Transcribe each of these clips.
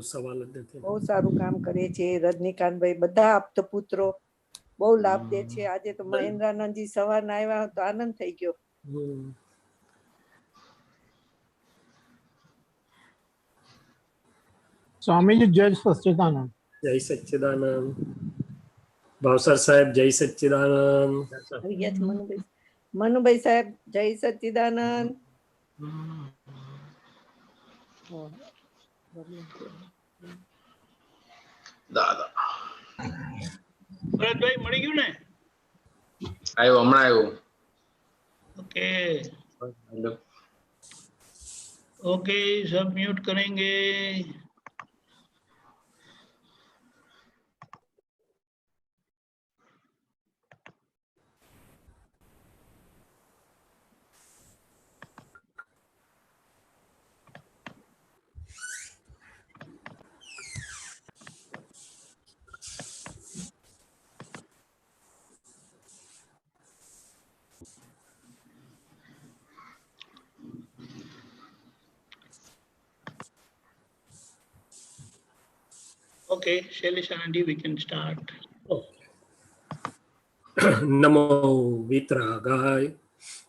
સવાલ જ નથી. બહુ સારું કામ કરે છે રજનીકાંતભાઈ, બધા આપતો પુત્રો બહુ લાભ દે છે. આજે તો મહેન્દ્રાનંદજી સવારના આવ્યા તો આનંદ થઈ ગયો. સ્વામીજી જય સચ્ચિદાનંદ. જય સચ્ચિદાનંદ. ભાવસર સાહેબ જય સચ્ચિદાનંદ. આવી ગયા છે મનુભાઈ. મનુભાઈ સાહેબ જય સચ્ચિદાનંદ. દાદા ભરતભાઈ મળી ગયું ને? આવ્યો હમણાં આવ્યો. ओके ओके सब म्यूट करेंगे. Okay, Shailesh Anandi, we can start. નમો વિતરાગાય.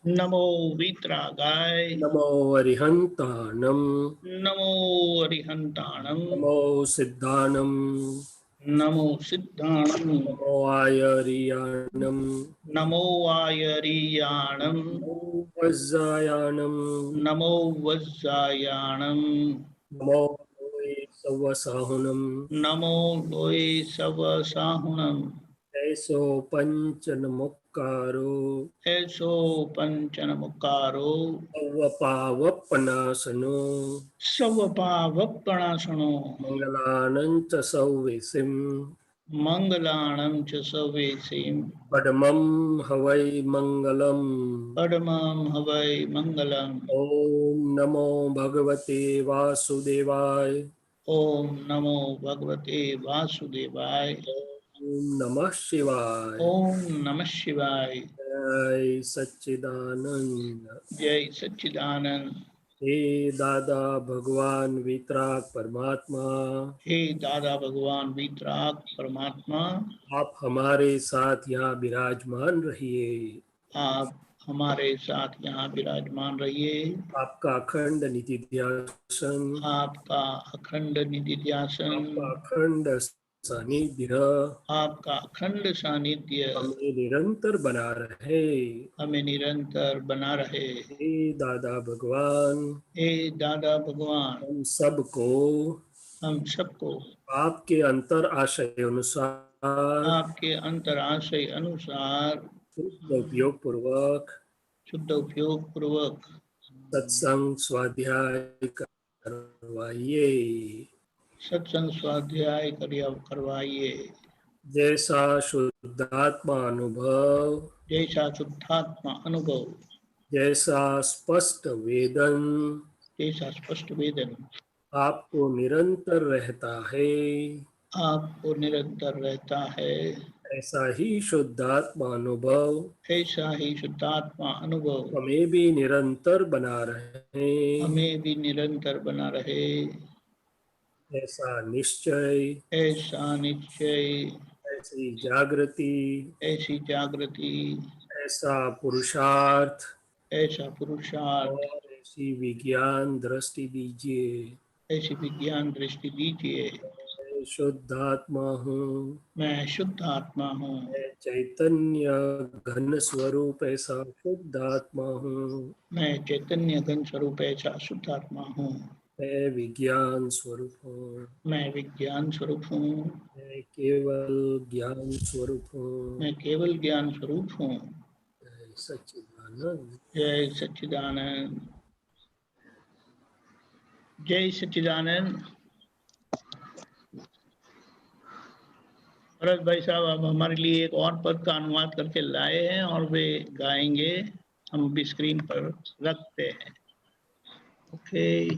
नमो वीतरागाय. નમો અરિહંતાનમ. नमो अरिहंताणम. નમો સિદ્ધાનમ. नमो सिद्धाणम. નમો આયરિયાણમ. नमो आयरियाणम. વજ્જાયાણમ. नमो वज्जायाणम. નમો સવસાહુનમ. नमो लोये सवसाहुणम. ऐसो पंचनमुक्कारो. ऐसो पंचनमुक्कारो. सवपावपनासनो. सवपावपणासनो. मंगलानं च सौविसिं. मंगलाणं च सवेसिं. पद्मं हवै मंगलम्. पद्मं हवै मंगलम्. ओम नमो भगवते वासुदेवाय. ओम नमो भगवते वासुदेवाय. ओम नमः शिवाय. ओम नमः शिवाय. जय सच्चिदानंद. जय सच्चिदानंद. हे दादा भगवान वितराग परमात्मा. हे दादा भगवान वीतराग परमात्मा, आप हमारे साथ यहाँ विराजमान रहिए. आप हमारे साथ यहाँ विराजमान रहिए. आपका अखंड निधि ध्यासन. आपका अखंड निधि ध्यासन. आपका अखंड सानिध्य. आपका अखंड सानिध्य हमें निरंतर बना रहे. हमें निरंतर बना रहे. हे दादा भगवान. हे दादा भगवान, हम सबको हम सबको आपके अंतर आशय अनुसार आपके अंतराशय अनुसार शुद्ध उपयोग पूर्वक शुद्ध उपयोग पूर्वक सत्संग स्वाध्याय करवाइए. सत्संग स्वाध्याय करवाइए. जैसा शुद्धात्मा अनुभव. जैसा शुद्धात्मा अनुभव. जैसा स्पष्ट वेदन. जैसा स्पष्ट वेदन आपको निरंतर रहता है. आपको निरंतर रहता है. ऐसा ही शुद्धात्मा अनुभव ऐसा ही शुद्धात्मा अनुभव हमें भी निरंतर बना रहे. हमें भी निरंतर बना रहे. ऐसा निश्चय. ऐसा निश्चय. ऐसी जागृति. ऐसी जागृति. ऐसा पुरुषार्थ. ऐसा पुरुषार्थ. और ऐसी विज्ञान दृष्टि दीजिए. ऐसी विज्ञान दृष्टि दीजिए. मैं शुद्धात्मा हूँ. मैं शुद्ध आत्मा हूँ. मैं चैतन्य घन स्वरूप ऐसा शुद्धात्मा हूँ. मैं चैतन्य घन स्वरूप ऐसा शुद्ध आत्मा हूँ. मैं विज्ञान स्वरूप हूँ. मैं विज्ञान स्वरूप हूँ. मैं केवल ज्ञान स्वरूप हूँ. मैं केवल ज्ञान स्वरूप हूँ. जय सच्चिदानंद. जय सच्चिदानंद. जय सच्चिदानंद. भरत भाई साहब अब हमारे लिए एक और पद का अनुवाद करके लाए हैं और वे गाएंगे. हम भी स्क्रीन पर रखते हैं. ओके.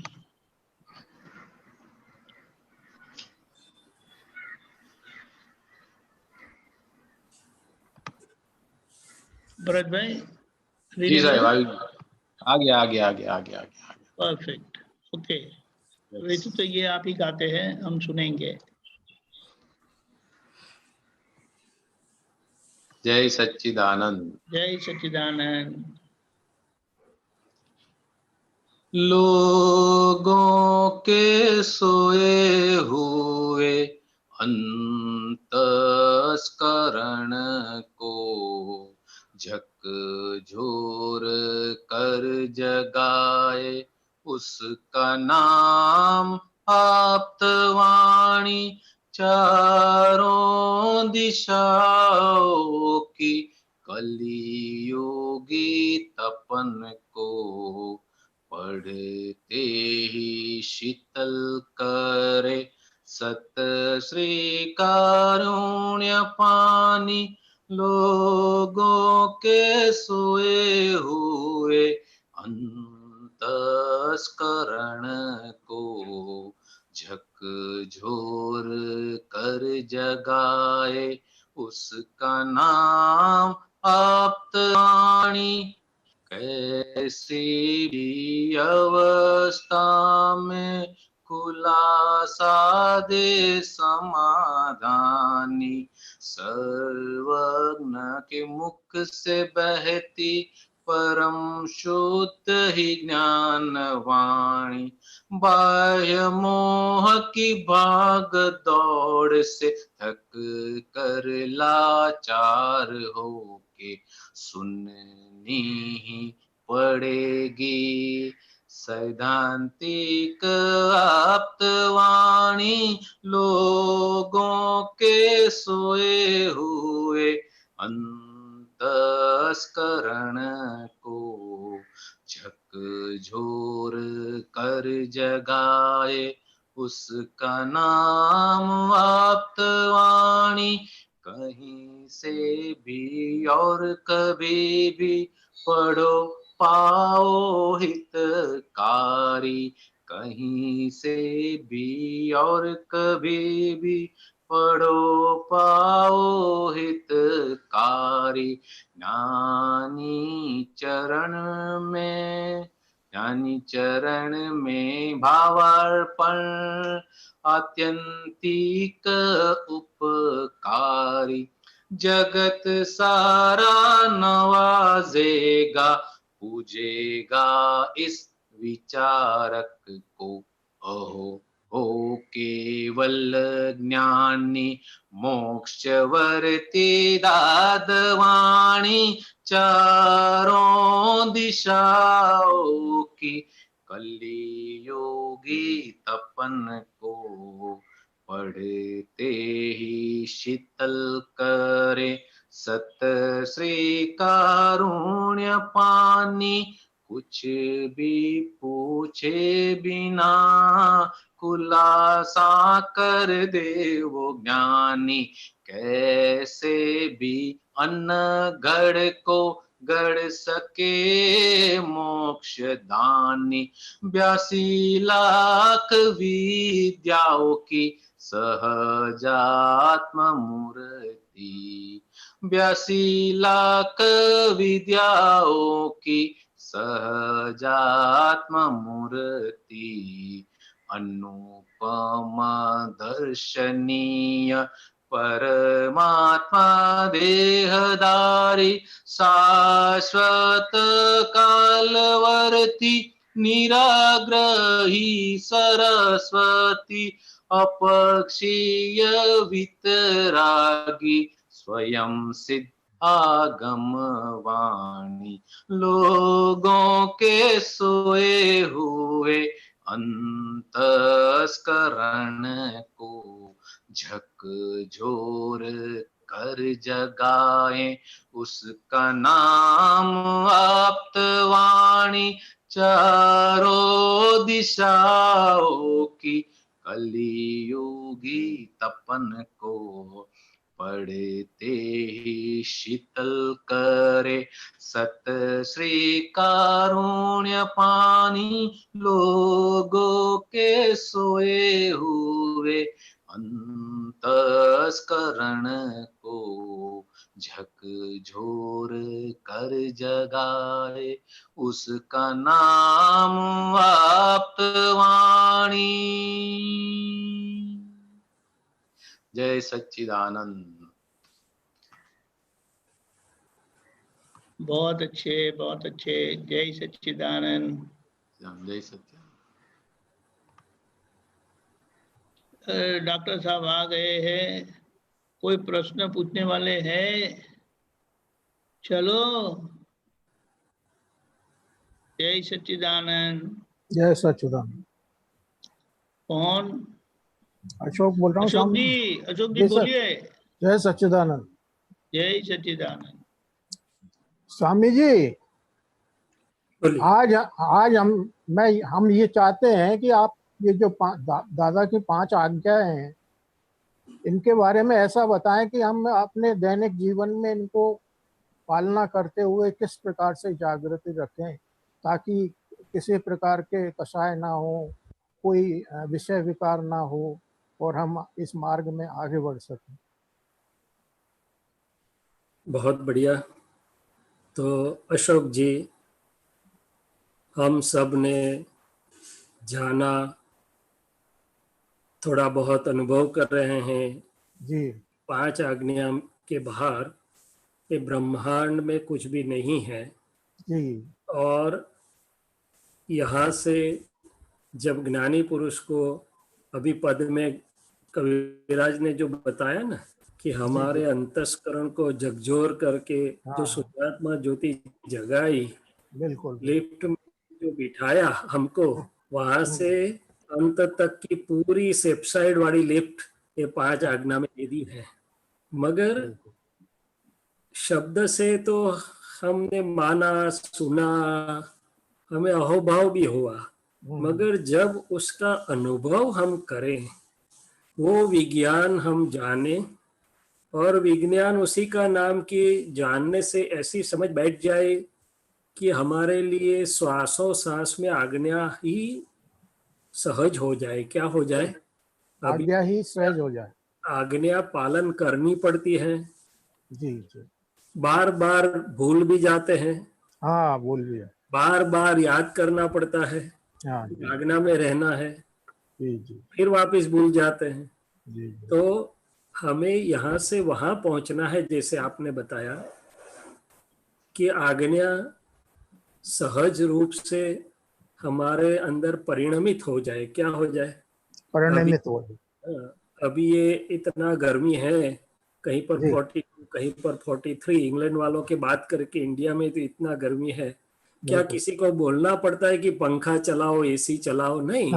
भरत भाई जी साहब आ गया. परफेक्ट. ओके. वैसे तो ये आप ही गाते हैं, हम सुनेंगे। जय सच्चिदानंद। जय सच्चिदानंद। लोगों के सोए हुए अंतस्करण को झकझोर कर जगाए, उसका नाम आप्तवाणी। चारों दिशाओं की कलियुगी तपन को पढ़ते ही शीतल करे, सत श्री कारुण्य पानी। लोगों के सोए हुए अंतस्करण को झकझोर कर जगाए, उसका नाम आप्तवाणी। कैसी भी अवस्था में खुलासा दे समाधानी, सर्वज्ञ के मुख से बहती परम शुद्ध ही ज्ञान वाणी। बाह्य मोह की भाग दौड़ से थक कर लाचार होके सुननी ही पड़ेगी सैद्धांतिक आप्तवाणी। लोगों के सोए हुए अंतस्करण को झकझोर कर जगाए, उसका नाम आप्तवाणी। कहीं से भी और कभी भी पढ़ो पाओ हितकारी, कहीं से भी और कभी भी पढ़ो पाओ हितकारी। ज्ञानी चरण में भावार्पण आत्यंतिक उपकारी। जगत सारा नवाजेगा पूजेगा इस विचारक को। अहो हो केवल ज्ञानी मोक्षवर्ती दादवाणी। चारों दिशाओं की कलियुगी तपन को पढ़ते ही शीतल करे, सत श्री कारुण्य पानी। कुछ भी पूछे बिना खुलासा कर दे वो ज्ञानी। कैसे भी अन्न घड़ को गढ़ सके मोक्ष दानी। 82 लाख विद्याओं की सहजात्म मूर्ति। 82 लाख विद्याओं की सहजात्म मूर्ति। अनुपम दर्शनीय परमात्मा देहधारी। शाश्वत कालवर्ती निराग्रही सरस्वती। अपक्षीय वितरागी स्वयं सिद्ध आगम वाणी। लोगों के सोए हुए अंतस्करण को झकझोर कर जगाए, उसका नाम आप्तवाणी। चारों दिशाओं की कलियुगी तपन को पढ़ते ही शीतल करे, सत श्री कारुण्य पानी। लोगों के सोए हुए अंतस्करण को झक झोर कर जगाए, उसका नाम आप्तवाणी। जय सच्चिदानंद। बहुत अच्छे, बहुत अच्छे। जय सच्चिदानंद। जय सच्चिदानंद। डॉक्टर साहब आ गए हैं। कोई प्रश्न पूछने वाले हैं? चलो। जय सच्चिदानंद। जय सच्चिदानंद। कौन? अशोक बोल रहा हूँ अशोक स्वामी जी, अशोक जी जी सर। बोलिए। जय सच्चिदानंद। जय सच्चिदानंद। स्वामी जी, बोलिए। आज आज हम ये चाहते हैं कि आप ये जो दादा की 5 आज्ञाएं हैं, इनके बारे में ऐसा बताएं कि हम अपने दैनिक जीवन में इनको पालना करते हुए किस प्रकार से जागृति रखें, ताकि किसी प्रकार के कषाय ना हो, कोई विषय विकार ना हो, और हम इस मार्ग में आगे बढ़ सकें। बहुत बढ़िया। तो अशोक जी, हम सब ने जाना, थोड़ा बहुत अनुभव कर रहे हैं जी 5 आज्ञा के बाहर ये ब्रह्मांड में कुछ भी नहीं है। जी और यहाँ से जब ज्ञानी पुरुष को अभी पद में कविराज ने जो बताया ना कि हमारे अंतस्करण को झकझोर करके जो हाँ, शुद्धात्मा ज्योति जगाई, बिल्कुल लिफ्ट में जो बिठाया हमको, वहां से अंत तक की पूरी सेप्साइड वाली लिफ्ट ये 5 आज्ञा में दे दी है। मगर बिल्कुल। शब्द से तो हमने माना, सुना, हमें अहोभाव भी हुआ, मगर जब उसका अनुभव हम करें, वो विज्ञान हम जाने, और विज्ञान उसी का नाम कि जानने से ऐसी समझ बैठ जाए कि हमारे लिए श्वासों सांस में आज्ञा ही सहज हो जाए। क्या हो जाए? अभी आज्ञा ही सहज हो जाए। आज्ञा पालन करनी पड़ती है, जी जी। बार बार भूल भी जाते हैं, हाँ, बोल दिया। बार बार याद करना पड़ता है, हाँ जी आज्ञा में रहना है, जी जी फिर वापस भूल जाते हैं। जी। तो हमें यहाँ से वहां पहुंचना है, जैसे आपने बताया कि आज्ञा सहज रूप से हमारे अंदर परिणमित हो जाए। क्या हो जाए? परिणमित हो जाए। अभी ये इतना गर्मी है, कहीं पर जी 42, कहीं पर 43। इंग्लैंड वालों के बात करके इंडिया में तो इतना गर्मी है, क्या बिल्कुल। किसी को बोलना पड़ता है कि पंखा चलाओ, एसी चलाओ? नहीं।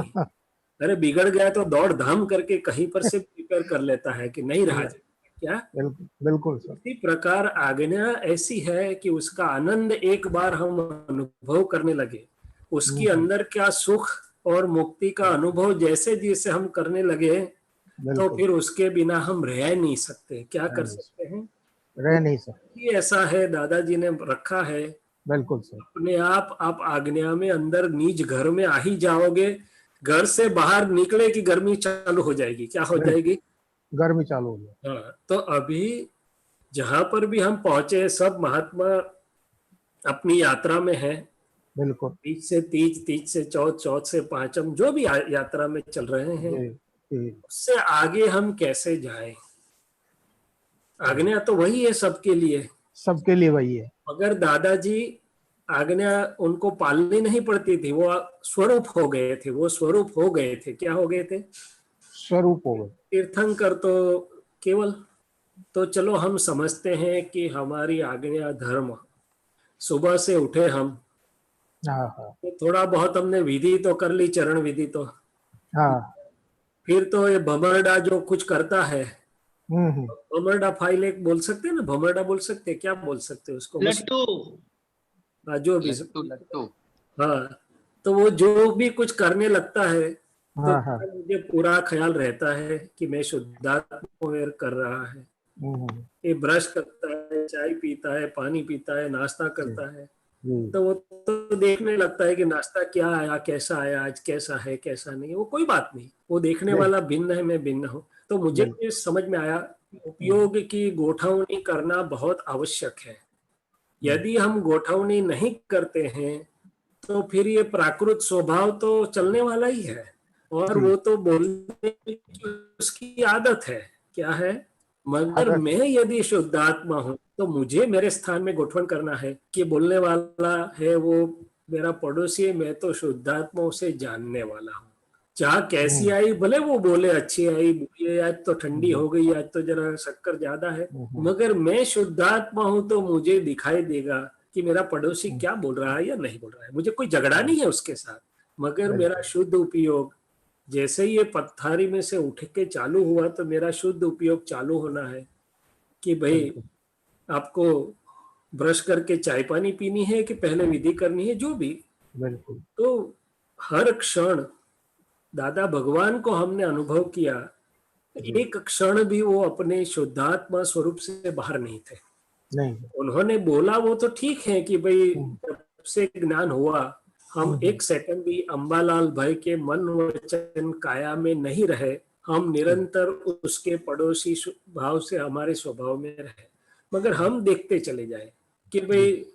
अरे बिगड़ गया तो दौड़ धाम करके कहीं पर से प्रिपेयर कर लेता है कि नहीं रहा जाए। क्या? बिल्कुल बिल्कुल सर। इसी प्रकार आज्ञा ऐसी है कि उसका आनंद एक बार हम अनुभव करने लगे, उसकी अंदर क्या सुख और मुक्ति का अनुभव जैसे जैसे हम करने लगे, तो बिल्कुल। फिर उसके बिना हम रह नहीं सकते। क्या कर सकते हैं? रह नहीं सकते। ये ऐसा है, दादाजी ने रखा है बिल्कुल सर। अपने आप आज्ञा में अंदर निज घर में आ ही जाओगे, घर से बाहर निकले की गर्मी चालू हो जाएगी। क्या हो जाएगी? गर्मी चालू हो गया। हाँ। तो अभी जहां पर भी हम पहुंचे, सब महात्मा अपनी यात्रा में है। बिल्कुल। तीज से तीज, तीज से चौथ, चौथ से पांचम, जो भी यात्रा में चल रहे हैं, जी जी। उससे आगे हम कैसे जाएं? आज्ञा तो वही है सबके लिए, सबके लिए वही है। मगर दादाजी आज्ञा उनको पालनी नहीं पड़ती थी, वो स्वरूप हो गए थे। वो स्वरूप हो गए थे। क्या हो गए थे? स्वरूप हो गए। तीर्थंकर तो केवल, तो चलो हम समझते हैं कि हमारी आज्ञा धर्म, सुबह से उठे हम, हाँ हाँ तो थोड़ा बहुत हमने विधि तो कर ली, चरण विधि तो, हाँ। फिर तो ये भमरडा जो कुछ करता है, हम्म। भमरडा फाइल एक बोल सकते हैं ना, भमरडा बोल सकते हैं, क्या बोल सकते हैं उसको? लट्टू। हाँ, जो भी। लट्टू लट्टू। हाँ, तो वो जो भी कुछ करने लगता है, तो हाँ हाँ। मुझे पूरा ख्याल रहता है कि मैं शुद्धात्मा कर रहा है। हम्म। ये ब्रश करता है, चाय पीता है, पानी पीता है, नाश्ता करता है, तो वो तो देखने लगता है कि नाश्ता क्या आया, कैसा आया, आज कैसा है कैसा नहीं, वो कोई बात नहीं, वो देखने वाला भिन्न है, मैं भिन्न हूँ। तो मुझे ये समझ में आया उपयोग की गोठवनी करना बहुत आवश्यक है। यदि हम गोठवनी नहीं करते हैं तो फिर ये प्राकृत स्वभाव तो चलने वाला ही है, और वो तो बोलने की उसकी आदत है। क्या है? मगर मैं यदि शुद्धात्मा हूँ तो मुझे मेरे स्थान में गोठवन करना है कि बोलने वाला है वो मेरा पड़ोसी है, मैं तो शुद्धात्मा उसे जानने वाला हूँ। चाह कैसी आई, भले वो बोले अच्छी आई, बुरी आज तो ठंडी हो गई, आज तो जरा शक्कर ज्यादा है, मगर मैं शुद्धात्मा हूँ तो मुझे दिखाई देगा कि मेरा पड़ोसी क्या बोल रहा है या नहीं बोल रहा है। मुझे कोई झगड़ा नहीं है उसके साथ, मगर मेरा शुद्ध उपयोग, जैसे ही ये पथारी में से उठ के चालू हुआ तो मेरा शुद्ध उपयोग चालू होना है कि भाई आपको ब्रश करके चाय पानी पीनी है कि पहले विधि करनी है, जो भी। बिल्कुल। तो हर क्षण दादा भगवान को हमने अनुभव किया, एक क्षण भी वो अपने शुद्धात्मा स्वरूप से बाहर नहीं थे। नहीं, उन्होंने बोला वो तो ठीक है कि भाई जब से ज्ञान हुआ, हम एक सेकंड भी अंबालाल भाई के मन वचन काया में नहीं रहे, हम निरंतर उसके पड़ोसी भाव से हमारे स्वभाव में रहे। मगर हम देखते चले जाए कि भाई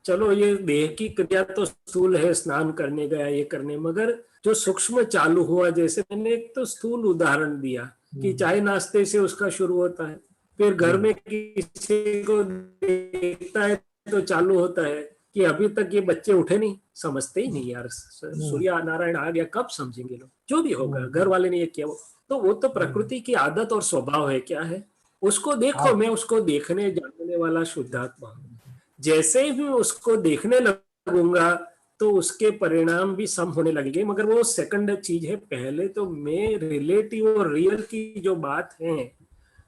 चलो ये देह की क्रिया तो स्थूल है, स्नान करने गया ये करने, मगर जो सूक्ष्म चालू हुआ, जैसे मैंने एक तो स्थूल उदाहरण दिया कि चाय नाश्ते से उसका शुरू होता है, फिर घर में किसी को देखता है तो चालू होता है कि अभी तक ये बच्चे उठे नहीं, समझते ही नहीं यार, सूर्य नारायण आ गया कब समझेंगे लोग, जो भी होगा, घर वाले ने ये किया वो तो प्रकृति की आदत और स्वभाव है। क्या है? उसको देखो, मैं उसको देखने जानने वाला शुद्धात्मा हूँ। जैसे ही उसको देखने लगूंगा तो उसके परिणाम भी सम होने लगेंगे, मगर वो सेकंड चीज है। पहले तो मैं रिलेटिव और रियल की जो बात है,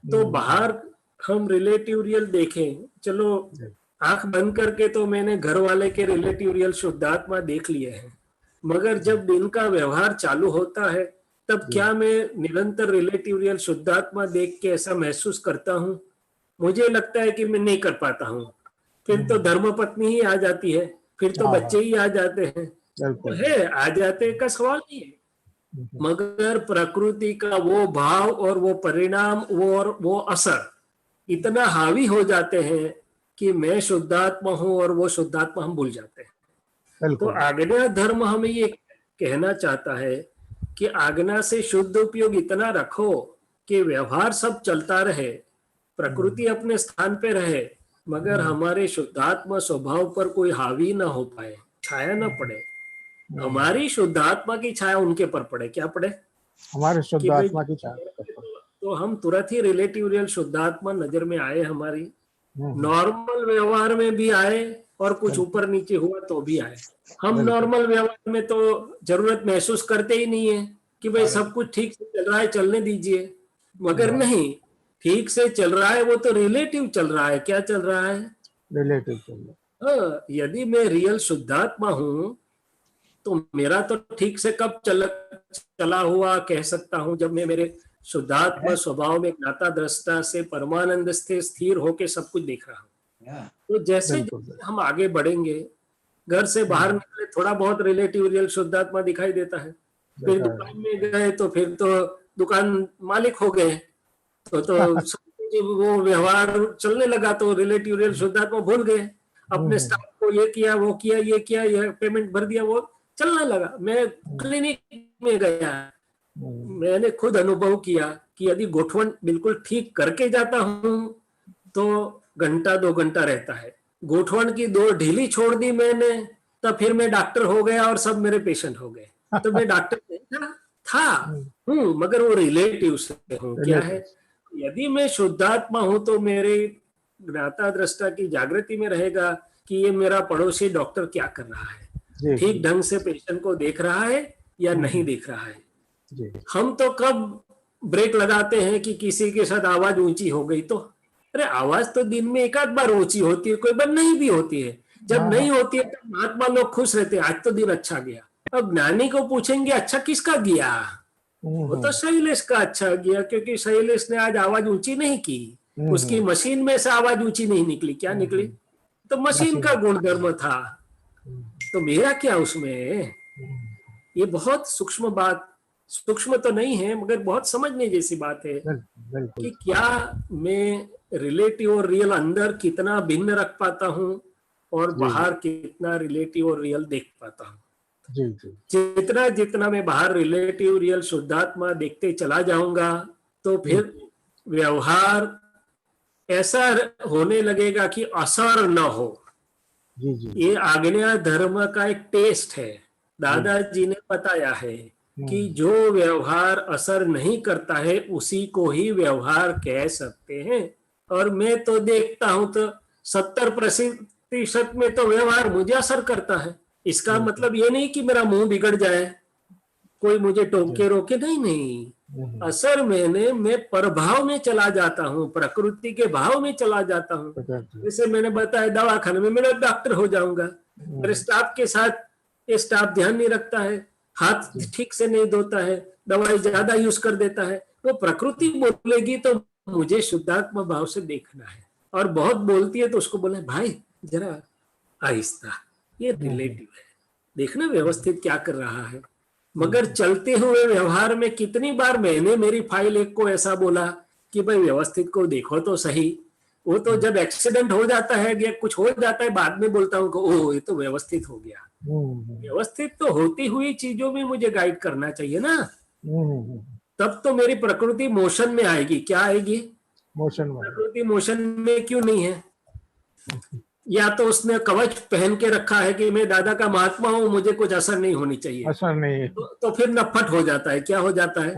तो बाहर हम रिलेटिव रियल देखें, चलो आंख बंद करके तो मैंने घर वाले के रिलेटिव रियल शुद्धात्मा देख लिए हैं, मगर जब दिन का व्यवहार चालू होता है तब क्या मैं निरंतर रिलेटिव रियल शुद्धात्मा देख के ऐसा महसूस करता हूँ? मुझे लगता है कि मैं नहीं कर पाता हूँ। फिर तो धर्मपत्नी ही आ जाती है, फिर तो बच्चे ही आ जाते हैं, तो है आ जाते का सवाल नहीं है, मगर प्रकृति का वो भाव और वो परिणाम वो असर इतना हावी हो जाते हैं कि मैं शुद्धात्मा हूँ और वो शुद्धात्मा हम भूल जाते हैं। तो आज्ञा धर्म हमें ये कहना चाहता है कि आज्ञा से शुद्ध उपयोग इतना रखो कि व्यवहार सब चलता रहे, प्रकृति अपने स्थान पे रहे, मगर हमारे शुद्धात्मा स्वभाव पर कोई हावी ना हो पाए, छाया ना पड़े। हमारी शुद्धात्मा की छाया उनके पर पड़े। क्या पड़े? हमारे शुद्धात्मा की छाया। तो हम तुरंत ही रिलेटिव रियल शुद्धात्मा नजर में आए, हमारी नॉर्मल व्यवहार में भी आए और कुछ ऊपर नीचे हुआ तो भी आए। हम नॉर्मल व्यवहार में तो जरूरत महसूस करते ही नहीं है कि भाई सब कुछ ठीक से चल रहा है, चलने दीजिए, मगर नहीं, ठीक से चल रहा है वो तो रिलेटिव चल रहा है। क्या चल रहा है? रिलेटिव चल रहा है। यदि मैं रियल शुद्धात्मा हूँ तो मेरा तो ठीक से कब चला हुआ कह सकता हूँ, जब मैं मेरे शुद्धात्मा स्वभाव में ज्ञाता दृष्टा से परमानंद से स्थिर होके सब कुछ देख रहा हूँ। तो जैसे हम आगे बढ़ेंगे, घर से बाहर निकले, थोड़ा बहुत रिलेटिव रियल शुद्धात्मा दिखाई देता है, फिर दुकान में गए तो फिर तो दुकान मालिक हो गए, तो वो व्यवहार चलने लगा, तो रिलेटिव रियल शुद्धात्मा भूल गए, अपने स्टाफ को ये किया वो किया ये किया, ये पेमेंट भर दिया, वो चलने लगा। मैं क्लिनिक में गया, मैंने खुद अनुभव किया कि यदि गोठवन बिल्कुल ठीक करके जाता हूं तो घंटा 2 घंटा रहता है। गोठवन की 2 ढीली छोड़ दी मैंने, तब फिर मैं डॉक्टर हो गया और सब मेरे पेशेंट हो गए। तो मैं डॉक्टर नहीं था मगर वो रिलेटिव से हूँ। क्या है? यदि मैं शुद्धात्मा हूं तो मेरे ज्ञाता दृष्टा की जागृति में रहेगा कि ये मेरा पड़ोसी डॉक्टर क्या कर रहा है, ठीक ढंग से पेशेंट को देख रहा है या नहीं देख रहा है। हम तो कब ब्रेक लगाते हैं कि किसी के साथ आवाज ऊंची हो गई तो, अरे आवाज तो दिन में एक आध बार ऊंची होती है, कोई बार नहीं भी होती है। जब नहीं होती है तो महात्मा लोग खुश रहते हैं, आज तो दिन अच्छा गया। अब ज्ञानी को पूछेंगे अच्छा किसका गया, वो तो शैलेश का अच्छा गया, क्योंकि शैलेश ने आज आवाज ऊंची नहीं की, उसकी मशीन में से आवाज ऊंची नहीं निकली। क्या निकली? तो मशीन का गुणधर्म था, तो मेरा क्या उसमें है? ये बहुत सूक्ष्म बात, सूक्ष्म तो नहीं है मगर बहुत समझने जैसी बात है बिल्कुल। कि क्या मैं रिलेटिव और रियल अंदर कितना भिन्न रख पाता हूँ और जी, बाहर कितना रिलेटिव और रियल देख पाता हूँ। जी जी जितना जितना मैं बाहर रिलेटिव रियल शुद्धात्मा देखते चला जाऊंगा तो फिर व्यवहार ऐसा होने लगेगा कि असर न हो। जी जी ये आज्ञा धर्म का एक टेस्ट है। दादाजी ने बताया है कि जो व्यवहार असर नहीं करता है उसी को ही व्यवहार कह सकते हैं। और मैं तो देखता हूं तो 70% में तो व्यवहार मुझे असर करता है। इसका मतलब ये नहीं कि मेरा मुंह बिगड़ जाए, कोई मुझे टोके रोके, नहीं नहीं। असर मैं प्रभाव में चला जाता हूँ, प्रकृति के भाव में चला जाता हूँ। जैसे मैंने बताया दवाखाने में मैं डॉक्टर हो जाऊंगा, मेरे स्टाफ के साथ ये स्टाफ ध्यान नहीं रखता है, हाथ ठीक से नहीं धोता है, दवाई ज्यादा यूज कर देता है, तो प्रकृति बोलेगी तो मुझे शुद्धात्मा भाव से देखना है। और बहुत बोलती है तो उसको बोले भाई जरा आहिस्ता, ये रिलेटिव है, देखना व्यवस्थित क्या कर रहा है। मगर चलते हुए व्यवहार में कितनी बार मैंने मेरी फाइल एक को ऐसा बोला कि भाई व्यवस्थित को देखो तो सही। वो तो जब एक्सीडेंट हो जाता है या कुछ हो जाता है बाद में बोलता हूँ ओह ये तो व्यवस्थित हो गया। व्यवस्थित तो होती हुई चीजों में मुझे गाइड करना चाहिए ना, तब तो मेरी प्रकृति मोशन में आएगी। क्या आएगी? मोशन में। प्रकृति मोशन में क्यों नहीं है? या तो उसने कवच पहन के रखा है कि मैं दादा का महात्मा हूं, मुझे कुछ असर नहीं होनी चाहिए, असर नहीं है। तो फिर नफट हो जाता है। क्या हो जाता है?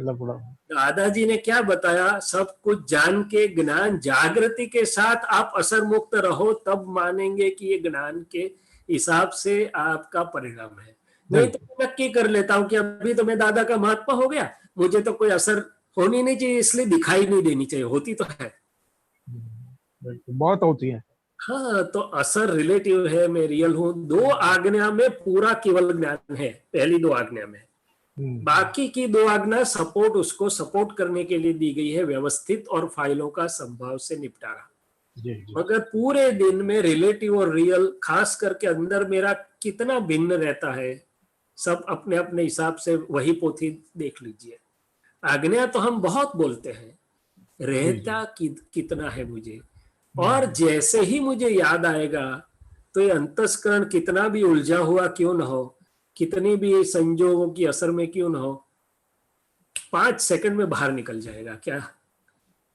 लफड़ा। दादाजी ने क्या बताया, सब कुछ जान के ज्ञान जागृति के साथ आप असर मुक्त रहो, तब मानेंगे कि ये ज्ञान के हिसाब से आपका परिणाम है। नहीं तो मैं नक्की कर लेता हूँ कि अभी तो मैं दादा का महात्मा हो गया, मुझे तो कोई असर होनी नहीं चाहिए, इसलिए दिखाई नहीं देनी चाहिए। होती तो है, बहुत होती है। हाँ, तो असर रिलेटिव है, मैं रियल हूँ। 2 आज्ञा में पूरा केवल ज्ञान है, पहली 2 आज्ञा में। बाकी की 2 आज्ञा सपोर्ट, उसको सपोर्ट करने के लिए दी गई है, व्यवस्थित और फाइलों का संभाव से निपटारा। मगर पूरे दिन में रिलेटिव और रियल, खास करके अंदर मेरा कितना भिन्न रहता है, सब अपने अपने हिसाब से वही पोथी देख लीजिए। आज्ञा तो हम बहुत बोलते हैं, रहता कितना है मुझे। और जैसे ही मुझे याद आएगा तो ये अंतस्करण कितना भी उलझा हुआ क्यों न हो, कितनी भी संजोगों की असर में क्यों न हो, 5 सेकंड में बाहर निकल जाएगा। क्या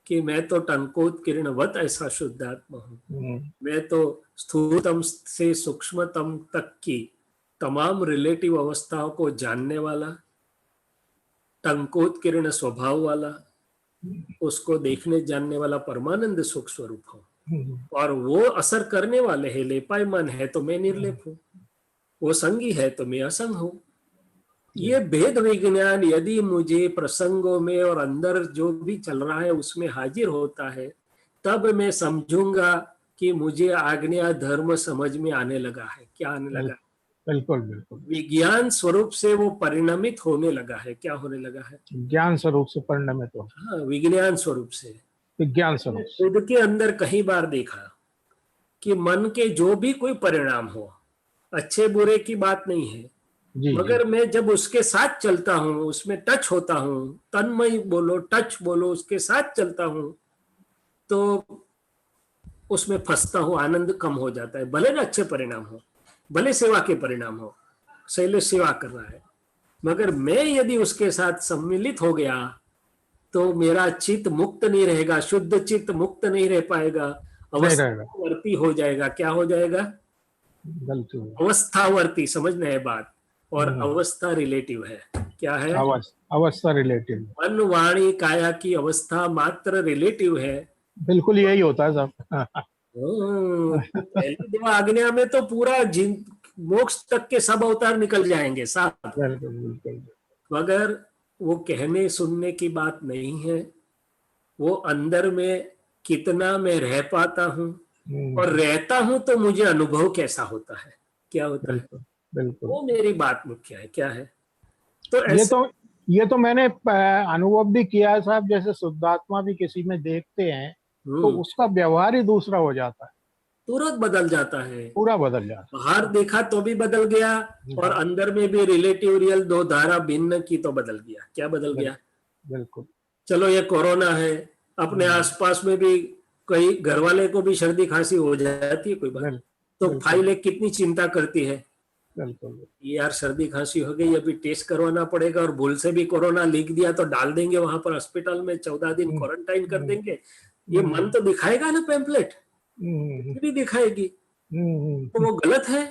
कि मैं तो टंकोत किरणवत ऐसा शुद्धात्मा हूँ, मैं तो स्थूलतम से सूक्ष्मतम तक की तमाम रिलेटिव अवस्थाओं को जानने वाला, टंकोत किरण स्वभाव वाला, उसको देखने जानने वाला परमानंद सुख स्वरूप हूँ। और वो असर करने वाले हैं, लेपायमान है तो मैं निर्लेप हूँ, वो संगी है तो मैं असंग हूँ। ये भेद विज्ञान यदि मुझे प्रसंगों में और अंदर जो भी चल रहा है उसमें हाजिर होता है, तब मैं समझूंगा कि मुझे आज्ञा धर्म समझ में आने लगा है। क्या आने लगा? बिल्कुल बिल्कुल। विज्ञान स्वरूप से वो परिणमित होने लगा है। क्या होने लगा है? ज्ञान स्वरूप से परिणमित हो। हाँ, विज्ञान स्वरूप से, विज्ञान स्वरूप। खुद के अंदर कई बार देखा कि मन के जो भी कोई परिणाम हो, अच्छे बुरे की बात नहीं है, मगर मैं जब उसके साथ चलता हूँ, उसमें टच होता हूँ, तन्मय बोलो टच बोलो, उसके साथ चलता हूँ तो उसमें फंसता हूँ, आनंद कम हो जाता है। भले ना अच्छे परिणाम हो, भले सेवा के परिणाम हो, शैलेश सेवा कर रहा है, मगर मैं यदि उसके साथ सम्मिलित हो गया तो मेरा चित्त मुक्त नहीं रहेगा, शुद्ध चित्त मुक्त नहीं रह पाएगा, अवस्थावर्ती हो जाएगा। क्या हो जाएगा? अवस्थावर्ती, समझना है बात। और अवस्था रिलेटिव है। क्या है? अवस्था रिलेटिव। मन वाणी काया की अवस्था मात्र रिलेटिव है। बिल्कुल यही होता है सब। पहली 2 आज्ञा में तो पूरा मोक्ष तक के सब अवतार निकल जाएंगे साथ, मगर वो कहने सुनने की बात नहीं है, वो अंदर में कितना मैं रह पाता हूँ और रहता हूँ तो मुझे अनुभव कैसा होता है, क्या होता है, वो मेरी बात मुख्य है। क्या है? तो ये तो मैंने अनुभव भी किया है साहब। जैसे शुद्धात्मा भी किसी में देखते हैं तो उसका व्यवहार ही दूसरा हो जाता है। तुरंत बदल जाता है। पूरा बदल जाता बाहर देखा तो भी बदल गया, और अंदर में भी रिलेटिव रियल दो धारा भिन्न की तो बदल गया। क्या बदल गया? बिल्कुल। चलो ये कोरोना है, अपने आसपास में भी कई घर वाले को भी सर्दी खांसी हो जाती है कोई बात, तो बिल्कुल। फाइल एक कितनी चिंता करती है, बिल्कुल। ये यार सर्दी खांसी हो गई, अभी टेस्ट करवाना पड़ेगा, और भूल से भी कोरोना लिख दिया तो डाल देंगे वहां पर हॉस्पिटल में, 14 दिन क्वारंटाइन कर देंगे। ये मन तो दिखाएगा ना पैम्पलेट, भी दिखाएगी, तो वो गलत है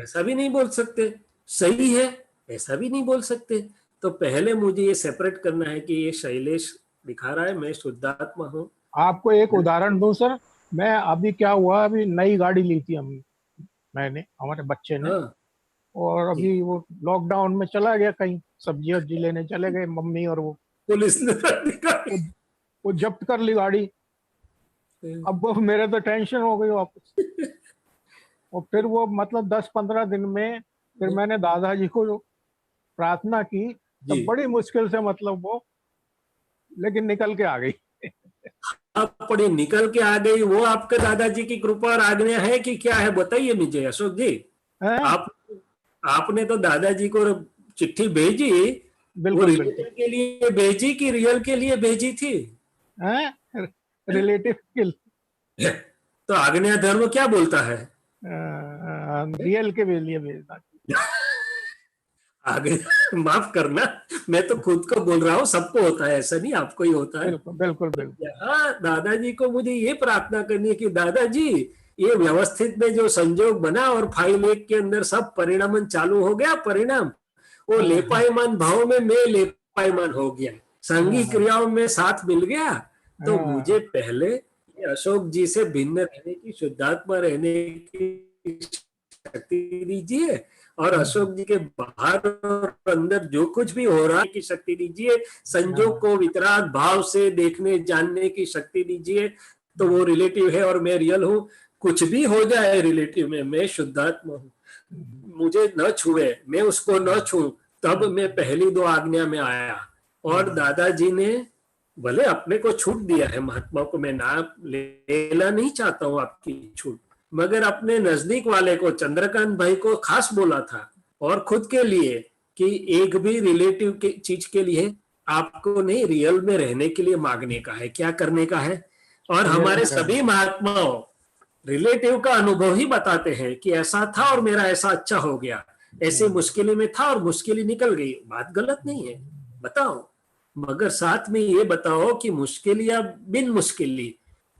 ऐसा भी नहीं बोल सकते, सही है ऐसा भी नहीं बोल सकते। तो पहले मुझे ये सेपरेट करना है कि ये शैलेश दिखा रहा है, मैं शुद्धात्मा हूँ। आपको एक उदाहरण दूं सर, मैं अभी क्या हुआ, अभी नई गाड़ी ली थी मैंने, हमारे बच्चे ने, हाँ, और अभी वो लॉकडाउन में चला गया कहीं, सब्जी वब्जी लेने चले गए मम्मी, और वो पुलिस ने दिखाई। वो जब्त कर ली गाड़ी। अब वो मेरे तो टेंशन हो गई वापस। और फिर वो मतलब 10-15 दिन में फिर मैंने दादाजी को प्रार्थना की, तो जी। बड़ी मुश्किल से मतलब वो, लेकिन निकल के आ गई। आप पढ़े निकल के आ गई, वो आपके दादाजी की कृपा और आज्ञा है कि क्या है, बताइए मुझे अशोक जी। हैं? आपने तो दादाजी को चिट्ठी भेजी, वो बिल्कुल रिलेटिव बिल्कुल। के लिए भेजी कि रियल के लिए भेजी थी? हैं? रिलेटिव के तो आज्ञा धर्म क्या बोलता है? रियल के लिए भेजना। आज्ञा माफ करना, मैं तो खुद को बोल रहा हूँ, सबको होता है, ऐसा नहीं आपको ही होता है। बिल्कुल बिल्कुल बिल्कुल। हाँ, दादाजी को मुझे ये प्रार्थना करनी है कि दादाजी ये व्यवस्थित में जो संजोग बना और फाइल एक के अंदर सब परिणामन चालू हो गया, परिणाम वो लेपायमान भाव में मैं लेपायमान हो गया, संगी क्रियाओं में साथ मिल गया। तो मुझे पहले अशोक जी से भिन्न रहने की, शुद्धात्मा रहने की शक्ति दीजिए, और अशोक जी के बाहर और अंदर जो कुछ भी हो रहा है की शक्ति दीजिए, संजोग को वितराग भाव से देखने जानने की शक्ति दीजिए। तो वो रिलेटिव है और मैं रियल हूँ, कुछ भी हो जाए रिलेटिव में, मैं शुद्धात्मा हूँ, मुझे न छुए, मैं उसको न छू। तब मैं पहली 2 आज्ञा में आया, और दादाजी ने भले अपने को छूट दिया है, महात्मा को मैं नाम लेना नहीं चाहता हूँ आपकी छूट, मगर अपने नजदीक वाले को, चंद्रकांत भाई को खास बोला था, और खुद के लिए कि एक भी रिलेटिव के चीज के लिए आपको नहीं, रियल में रहने के लिए मांगने का है, क्या करने का है। और हमारे सभी महात्माओं रिलेटिव का अनुभव ही बताते हैं कि ऐसा था और मेरा ऐसा अच्छा हो गया, ऐसी मुश्किल में था और मुश्किल निकल गई, बात गलत नहीं है, बताओ। मगर साथ में ये बताओ कि मुश्किल या बिन मुश्किल,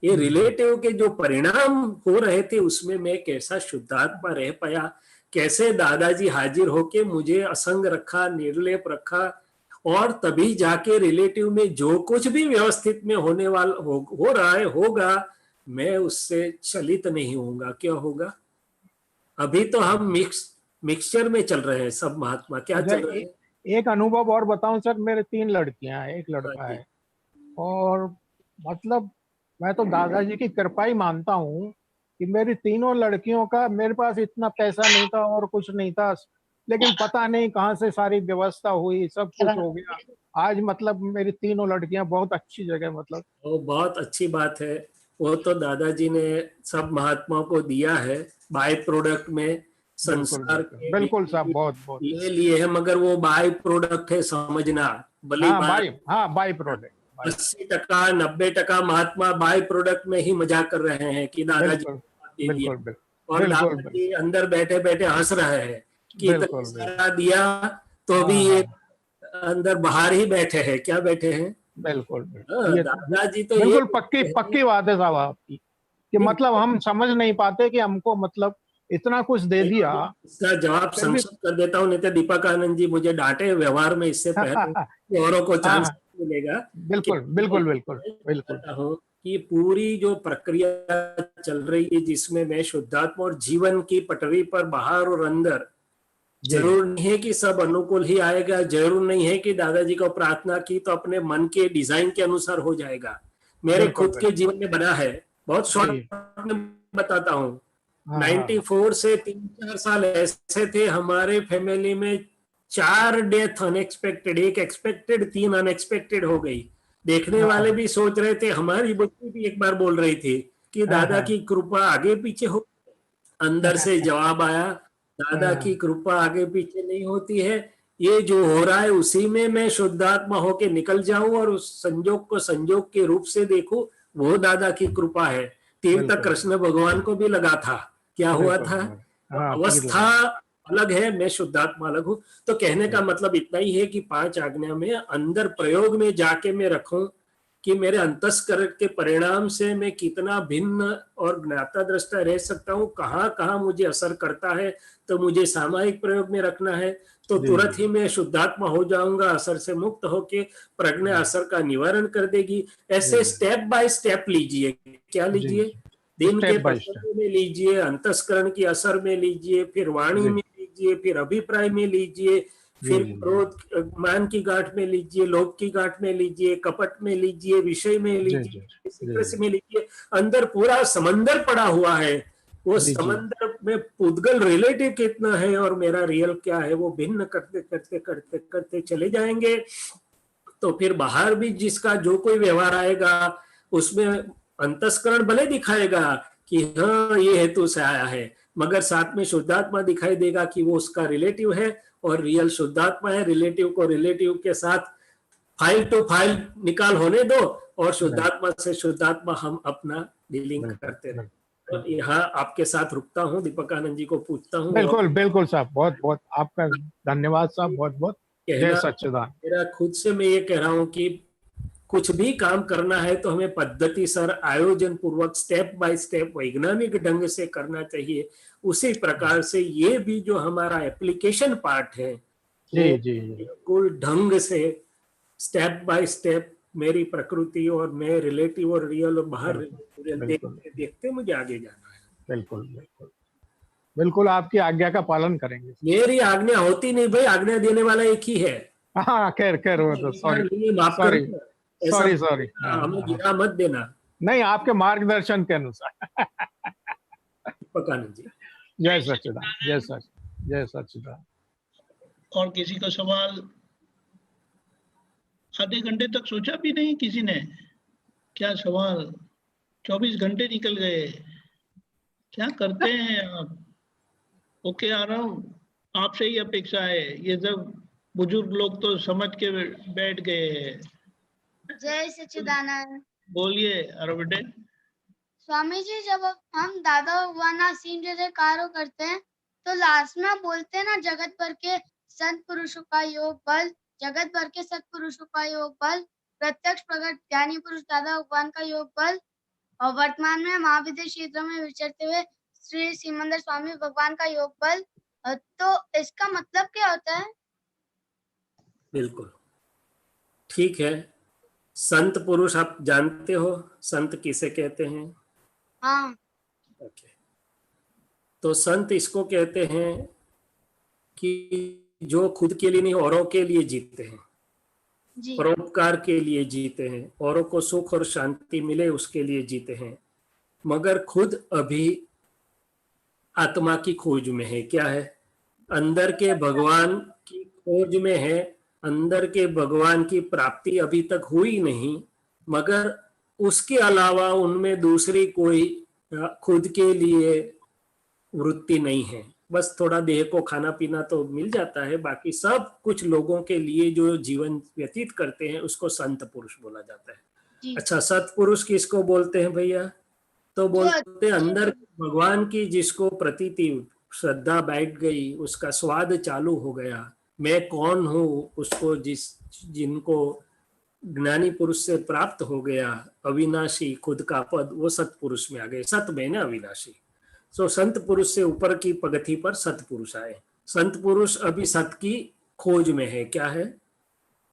ये रिलेटिव के जो परिणाम हो रहे थे उसमें मैं कैसा शुद्धात्मा रह पाया, कैसे दादाजी हाजिर होके मुझे असंग रखा, निर्लेप रखा, और तभी जाके रिलेटिव में जो कुछ भी व्यवस्थित में होने वाला हो रहा है होगा, मैं उससे चलित नहीं होऊंगा। क्या होगा? अभी तो हम मिक्सचर में चल रहे हैं सब महात्मा, क्या अच्छा, चल रहे हैं? एक अनुभव और बताऊं सर, मेरे 3 लड़कियां हैं, एक लड़का है, और मतलब मैं तो दादाजी की कृपा ही मानता हूँ कि मेरी तीनों लड़कियों का, मेरे पास इतना पैसा नहीं था और कुछ नहीं था, लेकिन पता नहीं कहाँ से सारी व्यवस्था हुई, सब कुछ हो गया। आज मतलब मेरी तीनों लड़कियां बहुत अच्छी जगह, मतलब वो बहुत अच्छी बात है। वो तो दादाजी ने सब महात्माओं को दिया है, बाय प्रोडक्ट में संसार के बिल्कुल साहब, बहुत बहुत ये लिए है, मगर वो बाय प्रोडक्ट है, समझना भली हाँ बात। By product 80% 90% Mahatma by product में ही मजाक कर रहे हैं कि दादाजी बिल्कुल ने दे दिया, बिल्कुल और बिल्कुल दादाजी अंदर बैठे बैठे हंस रहे हैं कि इतना बिल्कुल सारा दिया तो भी ये अंदर बाहर ही बैठे हैं। क्या बैठे हैं? बिल्कुल ये दादाजी तो ये बिल्कुल पक्की बात है साहब आपकी, कि मतलब हम समझ नहीं पाते कि हमको मतलब इतना कुछ दे दिया। इसका जवाब संक्षिप्त कर देता हूँ, नहीं तो दीपक आनंद जी मुझे डांटे व्यवहार में, इससे पहले औरों को चांस मिलेगा। बिल्कुल बिल्कुल बिल्कुल बिल्कुल कि पूरी जो प्रक्रिया चल रही है जिसमें मैं शुद्धात्मा और जीवन की पटरी पर बाहर और अंदर, जरूर नहीं है कि सब अनुकूल ही आएगा, जरूर नहीं है कि दादाजी को प्रार्थना की तो अपने मन के डिजाइन के अनुसार हो जाएगा। मेरे खुद के जीवन में बना है, बहुत शॉर्ट में बताता हूँ। 94 से 3-4 साल ऐसे थे हमारे फैमिली में, 4 डेथ अनएक्सपेक्टेड, 1 एक्सपेक्टेड, 3 अनएक्सपेक्टेड हो गई। देखने वाले भी सोच रहे थे, हमारी बच्ची भी एक बार बोल रही थी कि दादा की कृपा आगे पीछे हो, अंदर से जवाब आया दादा की कृपा आगे पीछे नहीं होती है, ये जो हो रहा है उसी में मैं शुद्धात्मा होके निकल जाऊं और उस संजोग को संजोग के रूप से देखूं, वो दादा की कृपा है। तीर तक कृष्ण भगवान को भी लगा था, क्या हुआ था, अवस्था अलग है, मैं शुद्धात्मा अलग हूं। तो कहने का मतलब इतना ही है कि 5 आज्ञा में अंदर प्रयोग में जाके मैं रखूं कि मेरे अंतस्करण के परिणाम से मैं कितना भिन्न और ज्ञाता दृष्टा रह सकता हूँ, कहाँ कहाँ मुझे असर करता है, तो मुझे सामायिक प्रयोग में रखना है तो तुरंत ही मैं शुद्धात्मा हो जाऊंगा, असर से मुक्त होके प्रज्ञा असर का निवारण कर देगी। ऐसे स्टेप बाय स्टेप लीजिए, क्या लीजिए, दिन के प्रसंग में लीजिए, अंतस्करण की असर में लीजिए, फिर वाणी में लीजिए, फिर अभिप्राय में लीजिए, फिर क्रोध मान की गांठ में लीजिए, लोभ की गांठ में लीजिए, कपट में लीजिए, विषय में लीजिए, में लीजिए। अंदर पूरा समंदर पड़ा हुआ है, वो समंदर में पुद्गल रिलेटिव कितना है और मेरा रियल क्या है, वो भिन्न करते करते करते करते चले जाएंगे। तो फिर बाहर भी जिसका जो कोई व्यवहार आएगा उसमें अंतस्करण भले दिखाएगा कि हाँ ये हेतु से आया है, मगर साथ में शुद्धात्मा दिखाई देगा कि वो उसका रिलेटिव है और रियल शुद्धात्मा है। रिलेटिव को रिलेटिव के साथ फाइल टू फाइल निकाल होने दो और शुद्धात्मा से शुद्धात्मा हम अपना डीलिंग करते रहे। तो यहाँ आपके साथ रुकता हूँ, दीपक आनंद जी को पूछता हूँ। बिल्कुल बिल्कुल साहब, बहुत बहुत आपका धन्यवाद साहब, बहुत बहुत जय सच्चिदानंद। मेरा खुद से मैं ये कह रहा हूँ कि कुछ भी काम करना है तो हमें पद्धति सर आयोजन पूर्वक स्टेप बाय स्टेप वैज्ञानिक ढंग से करना चाहिए। उसी प्रकार से ये भी जो हमारा एप्लीकेशन पार्ट है जी जी बिल्कुल ढंग से स्टेप बाय स्टेप मेरी प्रकृति और मैं रिलेटिव और रियल और बाहर देखते देखते मुझे आगे जाना है। बिल्कुल बिल्कुल बिल्कुल आपकी आज्ञा का पालन करेंगे। मेरी आज्ञा होती नहीं भाई, आज्ञा देने वाला एक ही है। हाँ खैर खैर वो तो सॉरी सॉरी सॉरी हमें गिरा मत देना, नहीं आपके मार्गदर्शन के अनुसार। पकाना जी। जय सच्चिदानंद, जय सच्चिदानंद, जय सच्चिदानंद। और किसी का सवाल? आधे घंटे तक सोचा भी नहीं किसी ने, क्या सवाल, 24 घंटे निकल गए, क्या करते हैं आप? ओके आ रहा हूँ, आपसे ही अपेक्षा है, ये सब बुजुर्ग लोग तो समझ के बैठ गए हैं। जय सच्चिदानंद। बोलिए अरे बेटे। स्वामी जी, जब हम दादा भगवान असीम जैसे कार्य करते हैं तो लास्ट में बोलते हैं ना, जगत भर के संत पुरुषों का योग बल, जगत भर के सत्पुरुषों का योग बल, प्रत्यक्ष प्रकट ज्ञानी पुरुष दादा भगवान का योग बल और वर्तमान में महाविद्या क्षेत्र में विचरते हुए श्री सिमंदर स्वामी भगवान का योग बल। तो इसका मतलब क्या होता है? बिल्कुल ठीक है। संत पुरुष आप जानते हो संत किसे कहते हैं? हाँ। ओके, तो संत इसको कहते हैं कि जो खुद के लिए नहीं औरों के लिए जीते हैं, परोपकार के लिए जीते हैं, औरों को सुख और शांति मिले उसके लिए जीते हैं, मगर खुद अभी आत्मा की खोज में है। क्या है? अंदर के भगवान की खोज में है, अंदर के भगवान की प्राप्ति अभी तक हुई नहीं, मगर उसके अलावा उनमें दूसरी कोई खुद के लिए वृत्ति नहीं है। बस थोड़ा देह को खाना पीना तो मिल जाता है, बाकी सब कुछ लोगों के लिए जो जीवन व्यतीत करते हैं उसको संत पुरुष बोला जाता है। अच्छा, सत्पुरुष किसको बोलते हैं भैया? तो बोलते हैं अंदर भगवान की जिसको प्रतीति श्रद्धा बैठ गई, उसका स्वाद चालू हो गया, मैं कौन हूँ उसको जिनको ज्ञानी पुरुष से प्राप्त हो गया, अविनाशी खुद का पद, वो सत्पुरुष में आ गए। सत में ना अविनाशी, सो संत पुरुष से ऊपर की पगथी पर सतपुरुष आए। संत पुरुष अभी सत की खोज में है। क्या है?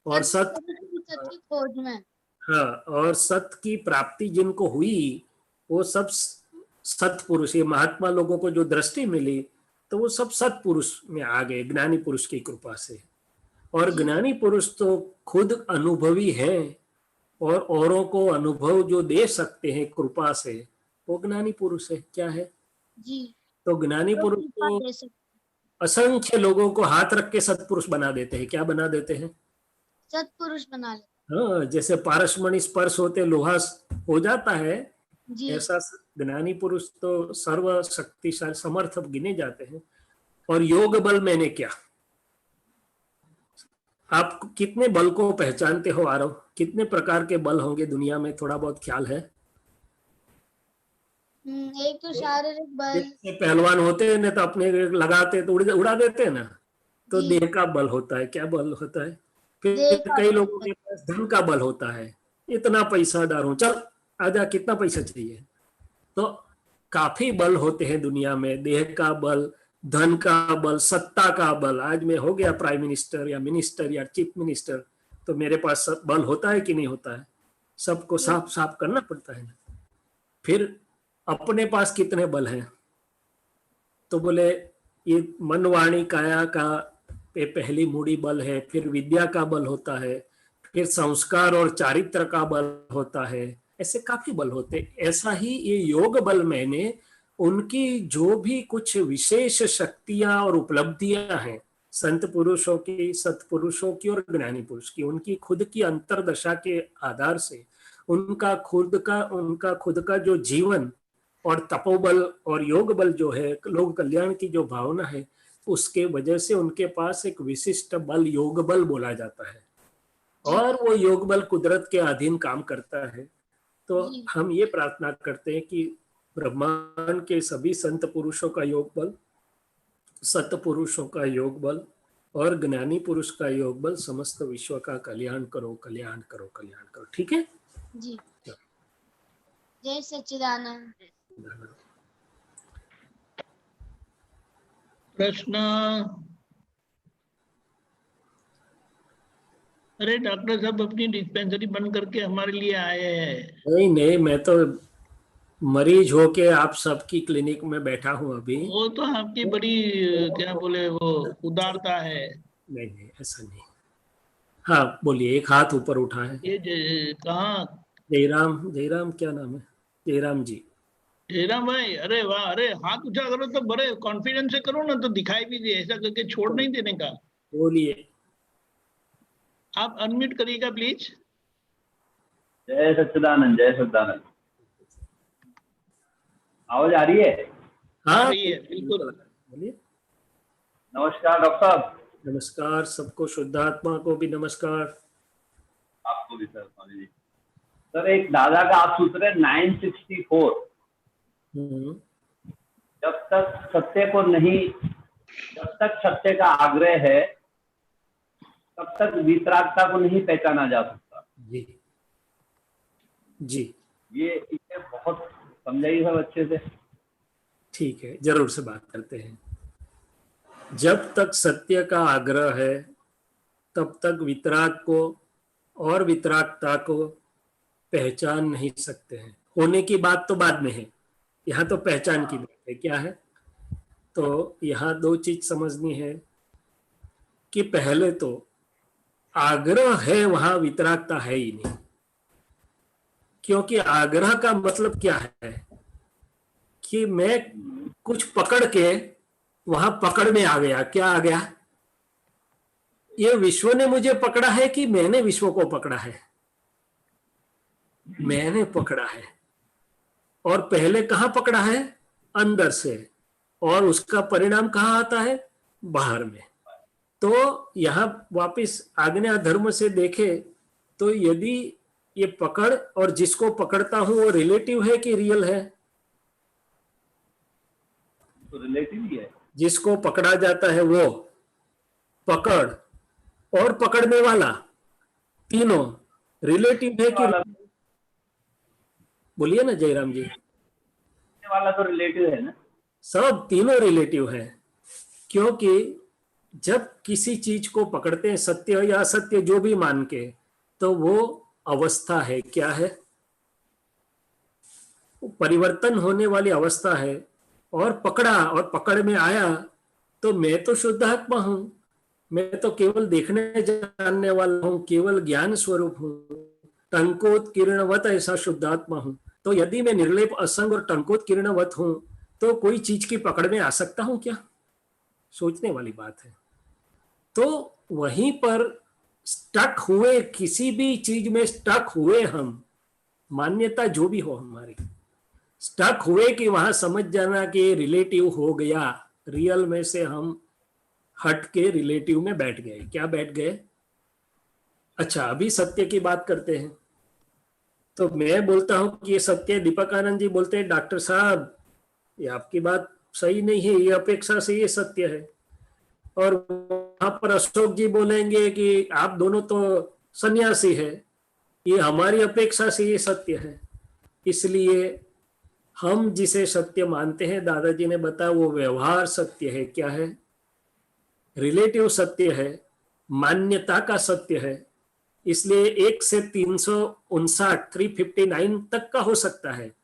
और सत की खोज में। हाँ, और सत की प्राप्ति जिनको हुई वो सब सतपुरुष, ये महात्मा लोगों को जो दृष्टि मिली तो वो सब सतपुरुष में आ गए ज्ञानी पुरुष की कृपा से। और ज्ञानी पुरुष तो खुद अनुभवी हैं और औरों को अनुभव जो दे सकते हैं कृपा से, वो ज्ञानी पुरुष है। क्या है जी? तो ज्ञानी पुरुष तो असंख्य लोगों को हाथ रख के सतपुरुष बना देते हैं। क्या बना देते हैं? सतपुरुष बना लेते। हाँ, जैसे पारसमणि स्पर्श होते लोहा हो जाता है, जी ऐसा ज्ञानी पुरुष तो सर्व शक्तिशाली समर्थ गिने जाते हैं। और योग बल मैंने क्या, आप कितने बल को पहचानते हो आरव? कितने प्रकार के बल होंगे दुनिया में, थोड़ा बहुत ख्याल है? एक तो शारीरिक बल। जैसे पहलवान होते हैं ना, तो अपने लगाते तो उड़ा देते हैं ना, तो जी देह का बल होता है। क्या बल होता है? देह फिर का कई बल। लोगों के पास धन का बल होता है, इतना पैसा डालूं, चल आजा, कितना पैसा चाहिए। तो काफी बल होते हैं दुनिया में, देह का बल, धन का बल, सत्ता का बल। आज मैं हो गया प्राइम मिनिस्टर या मिनिस्टर या चीफ मिनिस्टर, तो मेरे पास बल होता है कि नहीं होता है? सबको साफ साफ करना पड़ता है। फिर अपने पास कितने बल हैं? तो बोले ये मन वाणी काया का पे पहली मूड़ी बल है, फिर विद्या का बल होता है, फिर संस्कार और चारित्र का बल होता है। ऐसे काफी बल होते। ऐसा ही ये योग बल मैंने उनकी जो भी कुछ विशेष शक्तियां और उपलब्धियां हैं संत पुरुषों की, सत्पुरुषों की और ज्ञानी पुरुष की, उनकी खुद की अंतरदशा के आधार से उनका खुद का जो जीवन और तपोबल और योग बल जो है, लोक कल्याण की जो भावना है, उसके वजह से उनके पास एक विशिष्ट बल योग बल बोला जाता है। और वो योग बल कुदरत के अधीन काम करता है। तो हम ये प्रार्थना करते हैं कि ब्रह्मांड के सभी संत पुरुषों का योग बल, सतपुरुषों का योग बल और ज्ञानी पुरुष का योग बल समस्त विश्व का कल्याण करो, कल्याण करो, कल्याण करो। ठीक है जी। जय सच्चिदानंद। प्रश्न? अरे डॉक्टर साहब अपनी डिस्पेंसरी बंद करके हमारे लिए आए हैं। नहीं नहीं, मैं तो मरीज होके आप सबकी क्लिनिक में बैठा हूँ अभी। वो तो आपकी बड़ी क्या बोले वो उदारता है। नहीं नहीं, ऐसा नहीं। हाँ बोलिए, एक हाथ ऊपर उठा है। ये कहाँ? जयराम, जयराम क्या नाम है? जयराम जी। जयराम भाई, अरे वाह, अरे हाथ ऊंचा करो तो बड़े कॉन्फिडेंस से करो ना, तो दिखाई भी दे, ऐसा करके छोड़ नहीं देने का। बोलिए। आप अनम्यूट करिएगा प्लीज। जय सच्चिदानंद, जय सच्चिदानंद। आवाज आ रही है? हाँ आ रही है, बिल्कुल। बोलिए। नमस्कार डॉक्टर साहब। नमस्कार, सबको शुद्धात्मा को भी नमस्कार। आपको भी सर, स्वामी जी। सर एक दादा का आप सूत्र है 964, जब तक सत्य को नहीं, जब तक सत्य का आग्रह है तब तक वितरागता को नहीं पहचाना जा सकता। जी जी, ये इसे बहुत समझाइए सब अच्छे से। ठीक है, जरूर से बात करते हैं। जब तक सत्य का आग्रह है तब तक वितराग को और वितरागता को पहचान नहीं सकते हैं। होने की बात तो बाद में है, यहाँ तो पहचान की बात है। क्या है? तो यहाँ दो चीज समझनी है कि पहले तो आग्रह है, वहां वितरागता है ही नहीं। क्योंकि आग्रह का मतलब क्या है कि मैं कुछ पकड़ के वहां पकड़ में आ गया। क्या आ गया? ये विश्व ने मुझे पकड़ा है कि मैंने विश्व को पकड़ा है? मैंने पकड़ा है। और पहले कहां पकड़ा है? अंदर से। और उसका परिणाम कहां आता है? बाहर में। तो यहां वापिस आज्ञा धर्म से देखे तो यदि ये पकड़ और जिसको पकड़ता हूं वो रिलेटिव है कि रियल है? तो रिलेटिव ही है। जिसको पकड़ा जाता है वो, पकड़ और पकड़ने वाला, तीनों रिलेटिव है कि? बोलिए ना जयराम जी। वाला तो रिलेटिव है ना? सब तीनों रिलेटिव है। क्योंकि जब किसी चीज को पकड़ते हैं, सत्य या असत्य जो भी मान के, तो वो अवस्था है। क्या है? परिवर्तन होने वाली अवस्था है। और पकड़ा और पकड़ में आया तो मैं तो शुद्ध आत्मा हूं, मैं तो केवल देखने जानने वाला हूं, केवल ज्ञान स्वरूप हूं, टंकोत किरणवत ऐसा शुद्ध आत्मा हूं। तो यदि मैं निर्लेप असंग और टंकोत किरणवत हूं तो कोई चीज की पकड़ में आ सकता हूं क्या? सोचने वाली बात है। तो वहीं पर स्टक हुए, किसी भी चीज में स्टक हुए हम, मान्यता जो भी हो हमारी, स्टक हुए कि वहां समझ जाना कि रिलेटिव हो गया, रियल में से हम हट के रिलेटिव में बैठ गए। क्या बैठ गए? अच्छा, अभी सत्य की बात करते हैं। तो मैं बोलता हूं कि ये सत्य, दीपक आनंद जी बोलते हैं डॉक्टर साहब ये आपकी बात सही नहीं है, ये अपेक्षा से ये सत्य है। और वहां पर अशोक जी बोलेंगे कि आप दोनों तो सन्यासी है, ये हमारी अपेक्षा से ये सत्य है। इसलिए हम जिसे सत्य मानते हैं, दादाजी ने बताया, वो व्यवहार सत्य है। क्या है? रिलेटिव सत्य है, मान्यता का सत्य है। इसलिए 1 से 359 तक का हो सकता है,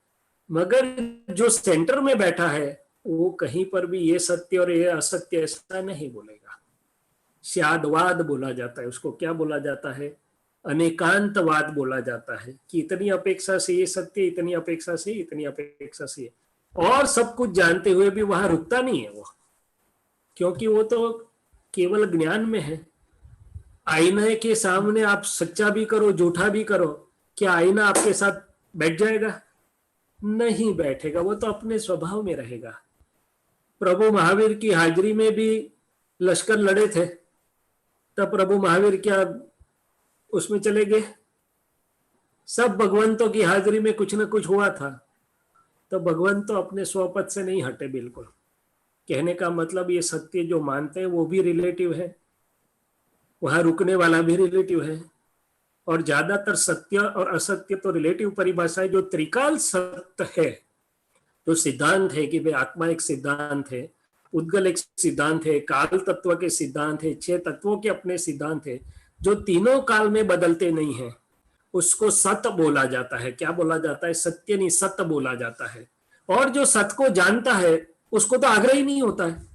मगर जो सेंटर में बैठा है वो कहीं पर भी ये सत्य और ये असत्य ऐसा नहीं बोलेगा। स्यादवाद बोला जाता है उसको। क्या बोला जाता है? अनेकांतवाद बोला जाता है कि इतनी अपेक्षा से ये सत्य, इतनी अपेक्षा से, इतनी अपेक्षा से, और सब कुछ जानते हुए भी वहां रुकता नहीं है वो, क्योंकि वो तो केवल ज्ञान में है। आईने के सामने आप सच्चा भी करो, झूठा भी करो, क्या आईना आपके साथ बैठ जाएगा? नहीं बैठेगा, वो तो अपने स्वभाव में रहेगा। प्रभु महावीर की हाजिरी में भी लश्कर लड़े थे, तब प्रभु महावीर क्या उसमें चले गए? सब भगवंतों की हाजिरी में कुछ ना कुछ हुआ था, तो भगवंत तो अपने स्वपद से नहीं हटे बिल्कुल। कहने का मतलब ये सत्य जो मानते हैं वो भी रिलेटिव है, वहां रुकने वाला भी रिलेटिव है। और ज्यादातर सत्य और असत्य तो रिलेटिव परिभाषा है। जो त्रिकाल सत्य है, जो सिद्धांत है कि भाई आत्मा एक सिद्धांत है, उद्गल एक सिद्धांत है, काल तत्व के सिद्धांत है, 6 तत्वों के अपने सिद्धांत है, जो तीनों काल में बदलते नहीं है, उसको सत्य बोला जाता है। क्या बोला जाता है? सत्य नहीं, सत्य बोला जाता है। और जो सत्य को जानता है उसको तो आग्रह ही नहीं होता है,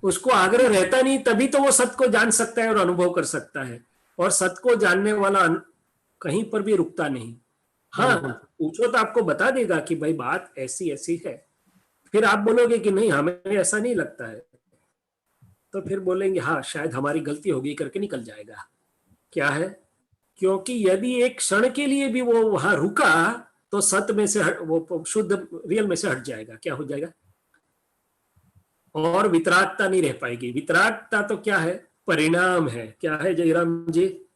उसको आग्रह रहता नहीं, तभी तो वो सत्य को जान सकता है और अनुभव कर सकता है। और सत्य को जानने वाला कहीं पर भी रुकता नहीं। हाँ, पूछो तो आपको बता देगा कि भाई बात ऐसी ऐसी है। फिर आप बोलोगे कि नहीं हमें ऐसा नहीं लगता है, तो फिर बोलेंगे हाँ शायद हमारी गलती होगी करके निकल जाएगा। क्या है? क्योंकि यदि एक क्षण के लिए भी वो वहां रुका तो सत्य में से वो शुद्ध रियल में से हट जाएगा। क्या हो जाएगा? और वितरागता नहीं रह पाएगी। वितरागता तो क्या है? परिणाम है। क्या है जयराम जी?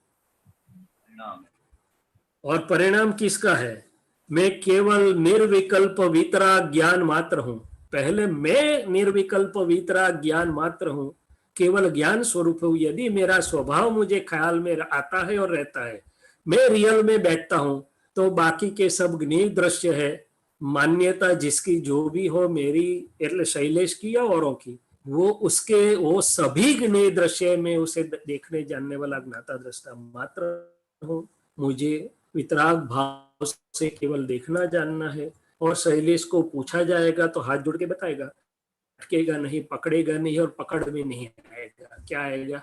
और परिणाम किसका है? मैं केवल निर्विकल्प वितराग ज्ञान मात्र हूं। पहले मैं निर्विकल्प वितराग ज्ञान मात्र हूं, केवल ज्ञान स्वरूप हूं। यदि मेरा स्वभाव मुझे ख्याल में आता है और रहता है, मैं रियल में बैठता हूं, तो बाकी के सब ज्ञेय दृश्य है। मान्यता जिसकी जो भी हो, मेरी એટલે शैलेश की या औरों की, वो सभी ज्ञेय दृश्य में उसे देखने जानने वाला ज्ञाता दृष्टा मात्र हूं। मुझे वितराग भाव से केवल देखना जानना है। और शैलेश को पूछा जाएगा तो हाथ जोड़ के बताएगा, अटकेगा नहीं, पकड़ेगा नहीं और पकड़ में नहीं आएगा। क्या आएगा?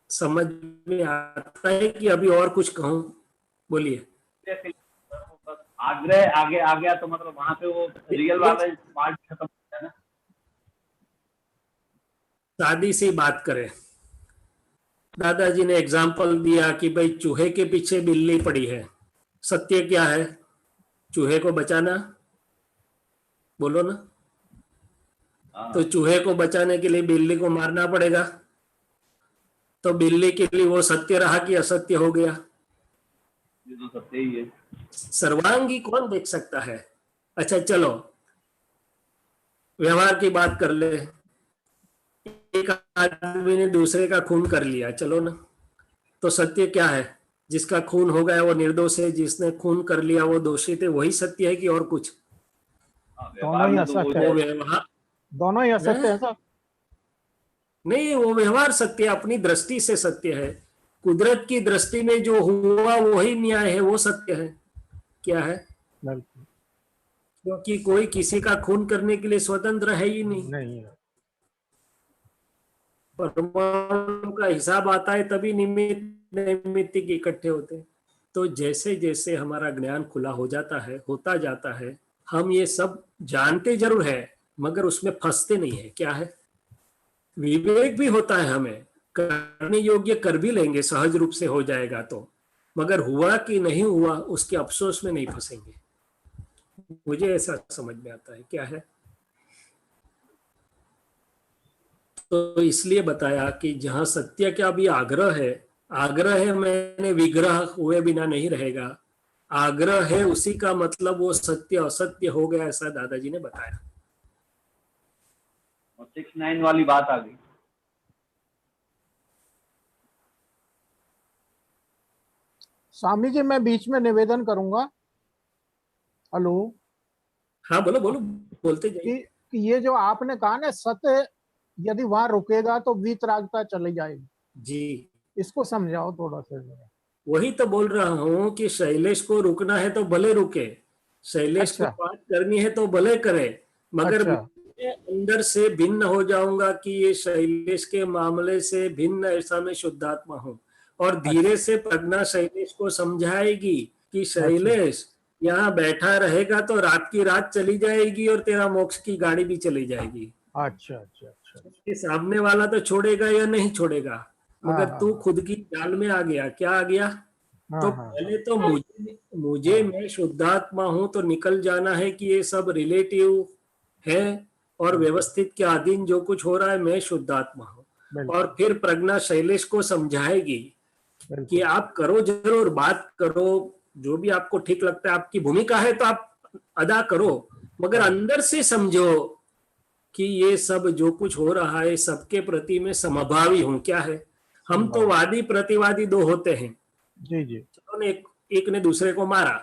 समझ में आता है कि अभी और कुछ कहूं? बोलिए। आग्रह आगे आ गया तो मतलब वहां पे वो रियल वाला पार्ट खत्म हो गया ना। सादी सी बात करें, दादाजी ने एग्जाम्पल दिया कि भाई चूहे के पीछे बिल्ली पड़ी है। सत्य क्या है? चूहे को बचाना, बोलो ना। तो चूहे को बचाने के लिए बिल्ली को मारना पड़ेगा, तो बिल्ली के लिए वो सत्य रहा कि असत्य हो गया? ये तो सत्य ही है। सर्वांगी कौन देख सकता है? अच्छा चलो व्यवहार की बात कर ले। एक आदमी ने दूसरे का खून कर लिया, चलो ना, तो सत्य क्या है? जिसका खून हो गया वो निर्दोष है, जिसने खून कर लिया वो दोषी थे। वही सत्य है कि और कुछ? दोनों ही असत्य है। व्यवहार दोनों ही असत्य है सब। नहीं, वो व्यवहार सत्य है, अपनी दृष्टि से सत्य है। कुदरत की दृष्टि में जो हुआ वही न्याय है, वो सत्य है। क्या है? क्योंकि कोई किसी का खून करने के लिए स्वतंत्र है ही नहीं। परमाणु का हिसाब आता है तभी नैमित्तिक इकट्ठे होते हैं। तो जैसे जैसे हमारा ज्ञान खुला हो जाता है, होता जाता है, हम ये सब जानते जरूर है मगर उसमें फंसते नहीं है। क्या है? विवेक भी होता है, हमें करने योग्य कर भी लेंगे, सहज रूप से हो जाएगा तो, मगर हुआ कि नहीं हुआ उसके अफसोस में नहीं फंसेंगे। मुझे ऐसा समझ में आता है। क्या है, तो इसलिए बताया कि जहां सत्य का भी आग्रह है मैंने विग्रह हुए बिना नहीं रहेगा। आग्रह है उसी का मतलब वो सत्य असत्य हो गया, ऐसा दादाजी ने बताया। और 6-9 वाली बात आ गई। स्वामी जी मैं बीच में निवेदन करूंगा। हेलो। हाँ बोलो बोलो, बोलते जाइए। कि ये जो आपने कहा ना, सत्य यदि वहां रुकेगा तो वीतरागता चली जाएगी, जी इसको समझाओ थोड़ा सा जरा। वही तो बोल रहा हूँ कि शैलेश को रुकना है तो भले रुके, शैलेश को अच्छा बात करनी है तो भले करे, मगर अच्छा मैं अंदर से भिन्न हो जाऊंगा कि ये शैलेश के मामले से भिन्न, ऐसा मैं शुद्धात्मा हूँ। और धीरे से प्रज्ञा शैलेश को समझाएगी कि शैलेश यहाँ बैठा रहेगा तो रात की रात चली जाएगी और तेरा मोक्ष की गाड़ी भी चली जाएगी। अच्छा अच्छा अच्छा। कि सामने वाला तो छोड़ेगा या नहीं छोड़ेगा, मगर हाँ तू हाँ खुद की जाल में आ गया। क्या आ गया? हाँ तो हाँ पहले तो मुझे हाँ मैं शुद्धात्मा हूं तो निकल जाना है कि ये सब रिलेटिव है और बिल्कुल व्यवस्थित के अधीन जो कुछ हो रहा है मैं शुद्धात्मा हूं। बिल्कुल और फिर प्रज्ञा शैलेश को समझाएगी कि बिल्कुल आप करो जरूर, बात करो, जो भी आपको ठीक लगता है, आपकी भूमिका है तो आप अदा करो, मगर हाँ अंदर से समझो कि ये सब जो कुछ हो रहा है सबके प्रति मैं समभावी हूँ। क्या है, हम तो संभव। वादी प्रतिवादी दो होते हैं। जी जी चलो ने एक ने दूसरे को मारा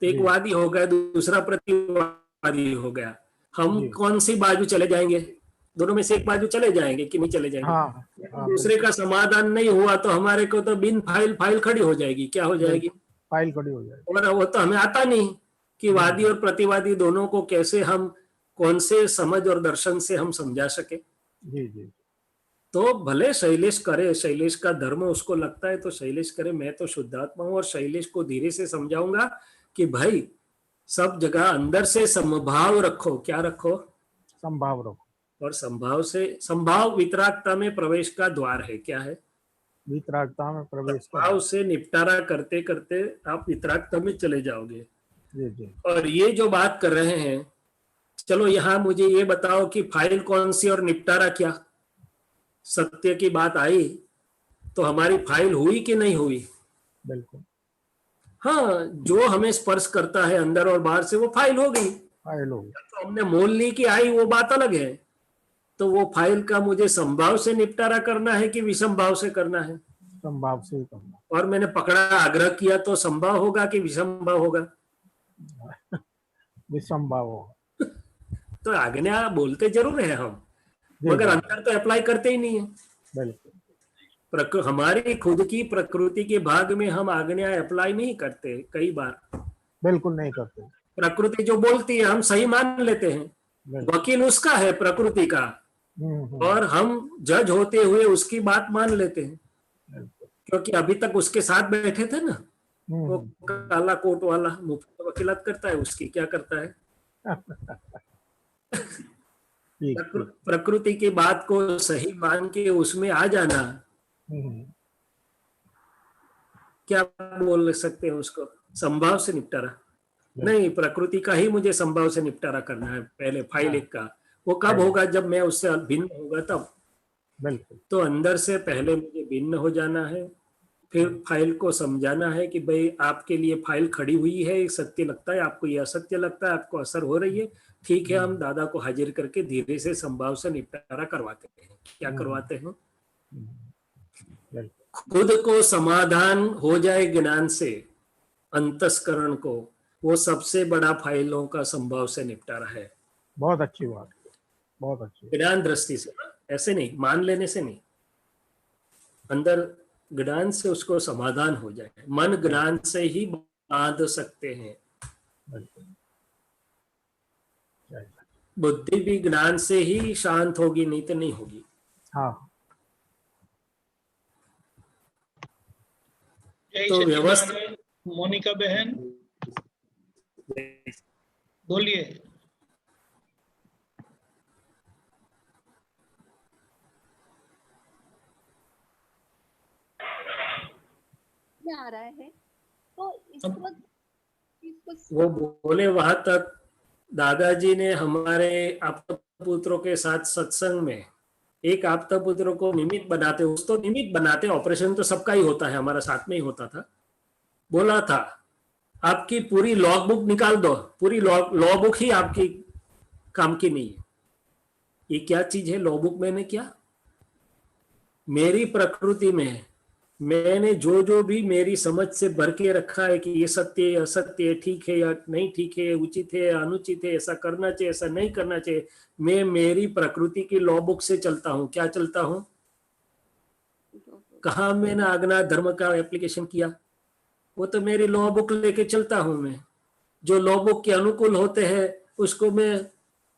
तो एक जी वादी हो गया, दूसरा प्रतिवादी हो गया। हम जी। कौन सी बाजू चले जाएंगे? दोनों में से एक बाजू चले जाएंगे कि नहीं चले जाएंगे? हाँ हाँ दूसरे बिल्कुल का समाधान नहीं हुआ तो हमारे को तो बिन फाइल खड़ी हो जाएगी। क्या हो जाएगी? बिल्कुल फाइल खड़ी हो जाएगी। और वो तो हमें आता नहीं कि वादी और प्रतिवादी दोनों को कैसे हम, कौन से समझ और दर्शन से हम समझा सके। जी जी तो भले शैलेश करे, शैलेश का धर्म उसको लगता है तो शैलेश करे, मैं तो शुद्धात्मा हूं और शैलेश को धीरे से समझाऊंगा कि भाई सब जगह अंदर से समभाव रखो। क्या रखो? संभाव रखो। और संभाव वितरागता में प्रवेश का द्वार है। क्या है? वितरागता में प्रवेश कर। भाव से निपटारा करते करते आप वितरागता में चले जाओगे। जी जी और ये जो बात कर रहे हैं, चलो यहाँ मुझे ये बताओ कि फाइल कौन सी और निपटारा क्या? सत्य की बात आई तो हमारी फाइल हुई कि नहीं हुई? बिल्कुल हाँ, जो हमें स्पर्श करता है अंदर और बाहर से वो फाइल हो गई। फाइल होगी। तो हमने मोल ली कि आई, वो बात अलग है। तो वो फाइल का मुझे संभाव से निपटारा करना है कि विषम भाव से करना है? संभाव से ही करना। और मैंने पकड़ा, आग्रह किया तो संभाव होगा कि विषम भाव होगा? विसंभाव होगा। तो आज्ञा बोलते जरूर है हम, जी मगर जी अंदर तो अप्लाई करते ही नहीं है। बिल्कुल हमारी खुद की प्रकृति के भाग में हम आज्ञा अप्लाई नहीं करते। कई बार बिल्कुल नहीं करते। प्रकृति जो बोलती है हम सही मान लेते हैं, बिल्कुल। वकील उसका है प्रकृति का, और हम जज होते हुए उसकी बात मान लेते हैं, बिल्कुल। क्योंकि अभी तक उसके साथ बैठे थे ना। वो काला कोट वाला मुफ्त वकीलत करता है, उसकी क्या करता है? ठीक ठीक। प्रकृति की बात को सही मान के उसमें आ जाना, क्या बोल सकते हैं उसको? संभाव से निपटारा नहीं, प्रकृति का ही मुझे संभाव से निपटारा करना है पहले, फाइल एक का। वो कब होगा? जब मैं उससे भिन्न होगा तब। बिल्कुल तो अंदर से पहले मुझे भिन्न हो जाना है, फिर फाइल को समझाना है कि भाई आपके लिए फाइल खड़ी हुई है, सत्य लगता है आपको, ये असत्य लगता है आपको, असर हो रही है, ठीक है, हम दादा को हाजिर करके धीरे से संभाव से निपटारा करवाते हैं। क्या करवाते हैं? खुद को समाधान हो जाए ज्ञान से, अंतस्करण को, वो सबसे बड़ा फाइलों का संभाव से निपटारा है। बहुत अच्छी बात, बहुत अच्छी। ज्ञान दृष्टि से, ऐसे नहीं मान लेने से नहीं, अंदर ज्ञान से उसको समाधान हो जाए। मन ज्ञान से ही बांध सकते हैं, बुद्धि भी ज्ञान से ही शांत होगी, नहीं तो नहीं होगी। हाँ तो व्यवस्था। मोनिका बहन बोलिए। आ रहा है। तो इस अब- वक्त इसको वो बोले वहां तक दादाजी ने हमारे आपका पुत्रों के साथ सत्संग में एक आपता पुत्र को निमित्त बनाते, उस तो निमित्त बनाते, ऑपरेशन तो सबका ही होता है, हमारा साथ में ही होता था। बोला था आपकी पूरी लॉग बुक निकाल दो, पूरी लॉ बुक ही आपकी काम की नहीं है। ये क्या चीज है लॉ बुक? मैंने क्या मेरी प्रकृति में मैंने जो जो भी मेरी समझ से भर के रखा है कि ये सत्य है, असत्य है, ठीक है या नहीं ठीक है, उचित है, अनुचित है, ऐसा करना चाहिए, ऐसा नहीं करना चाहिए, मैं मेरी प्रकृति की लॉ बुक से चलता हूँ। क्या चलता हूँ? कहाँ मैंने आज्ञा धर्म का एप्लीकेशन किया? वो तो मेरी लॉ बुक लेके चलता हूँ मैं। जो लॉ बुक के अनुकूल होते हैं उसको मैं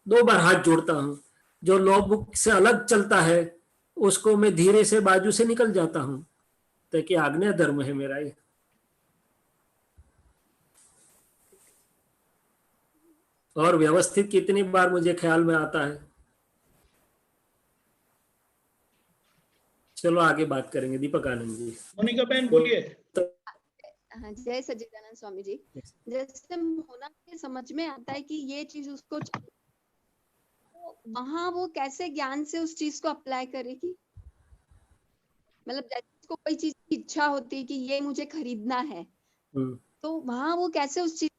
2 बार हाथ जोड़ता हूँ, जो लॉ बुक से अलग चलता है उसको मैं धीरे से बाजू से निकल जाता हूँ, ताकि आज्ञा धर्म है मेरा ये। और व्यवस्थित कितनी बार मुझे ख्याल में आता है। चलो आगे बात करेंगे। दीपक आनंद जी। मोनिका बहन बोलिए। हाँ, जय सच्चिदानंद स्वामी जी। जैसे होना के समझ में आता है कि ये चीज उसको तो वहां वो कैसे ज्ञान से उस चीज को अप्लाई करेगी? मतलब जैसे उसको कोई चीज की इच्छा होती है कि ये मुझे खरीदना है, तो वहां वो कैसे उस चीज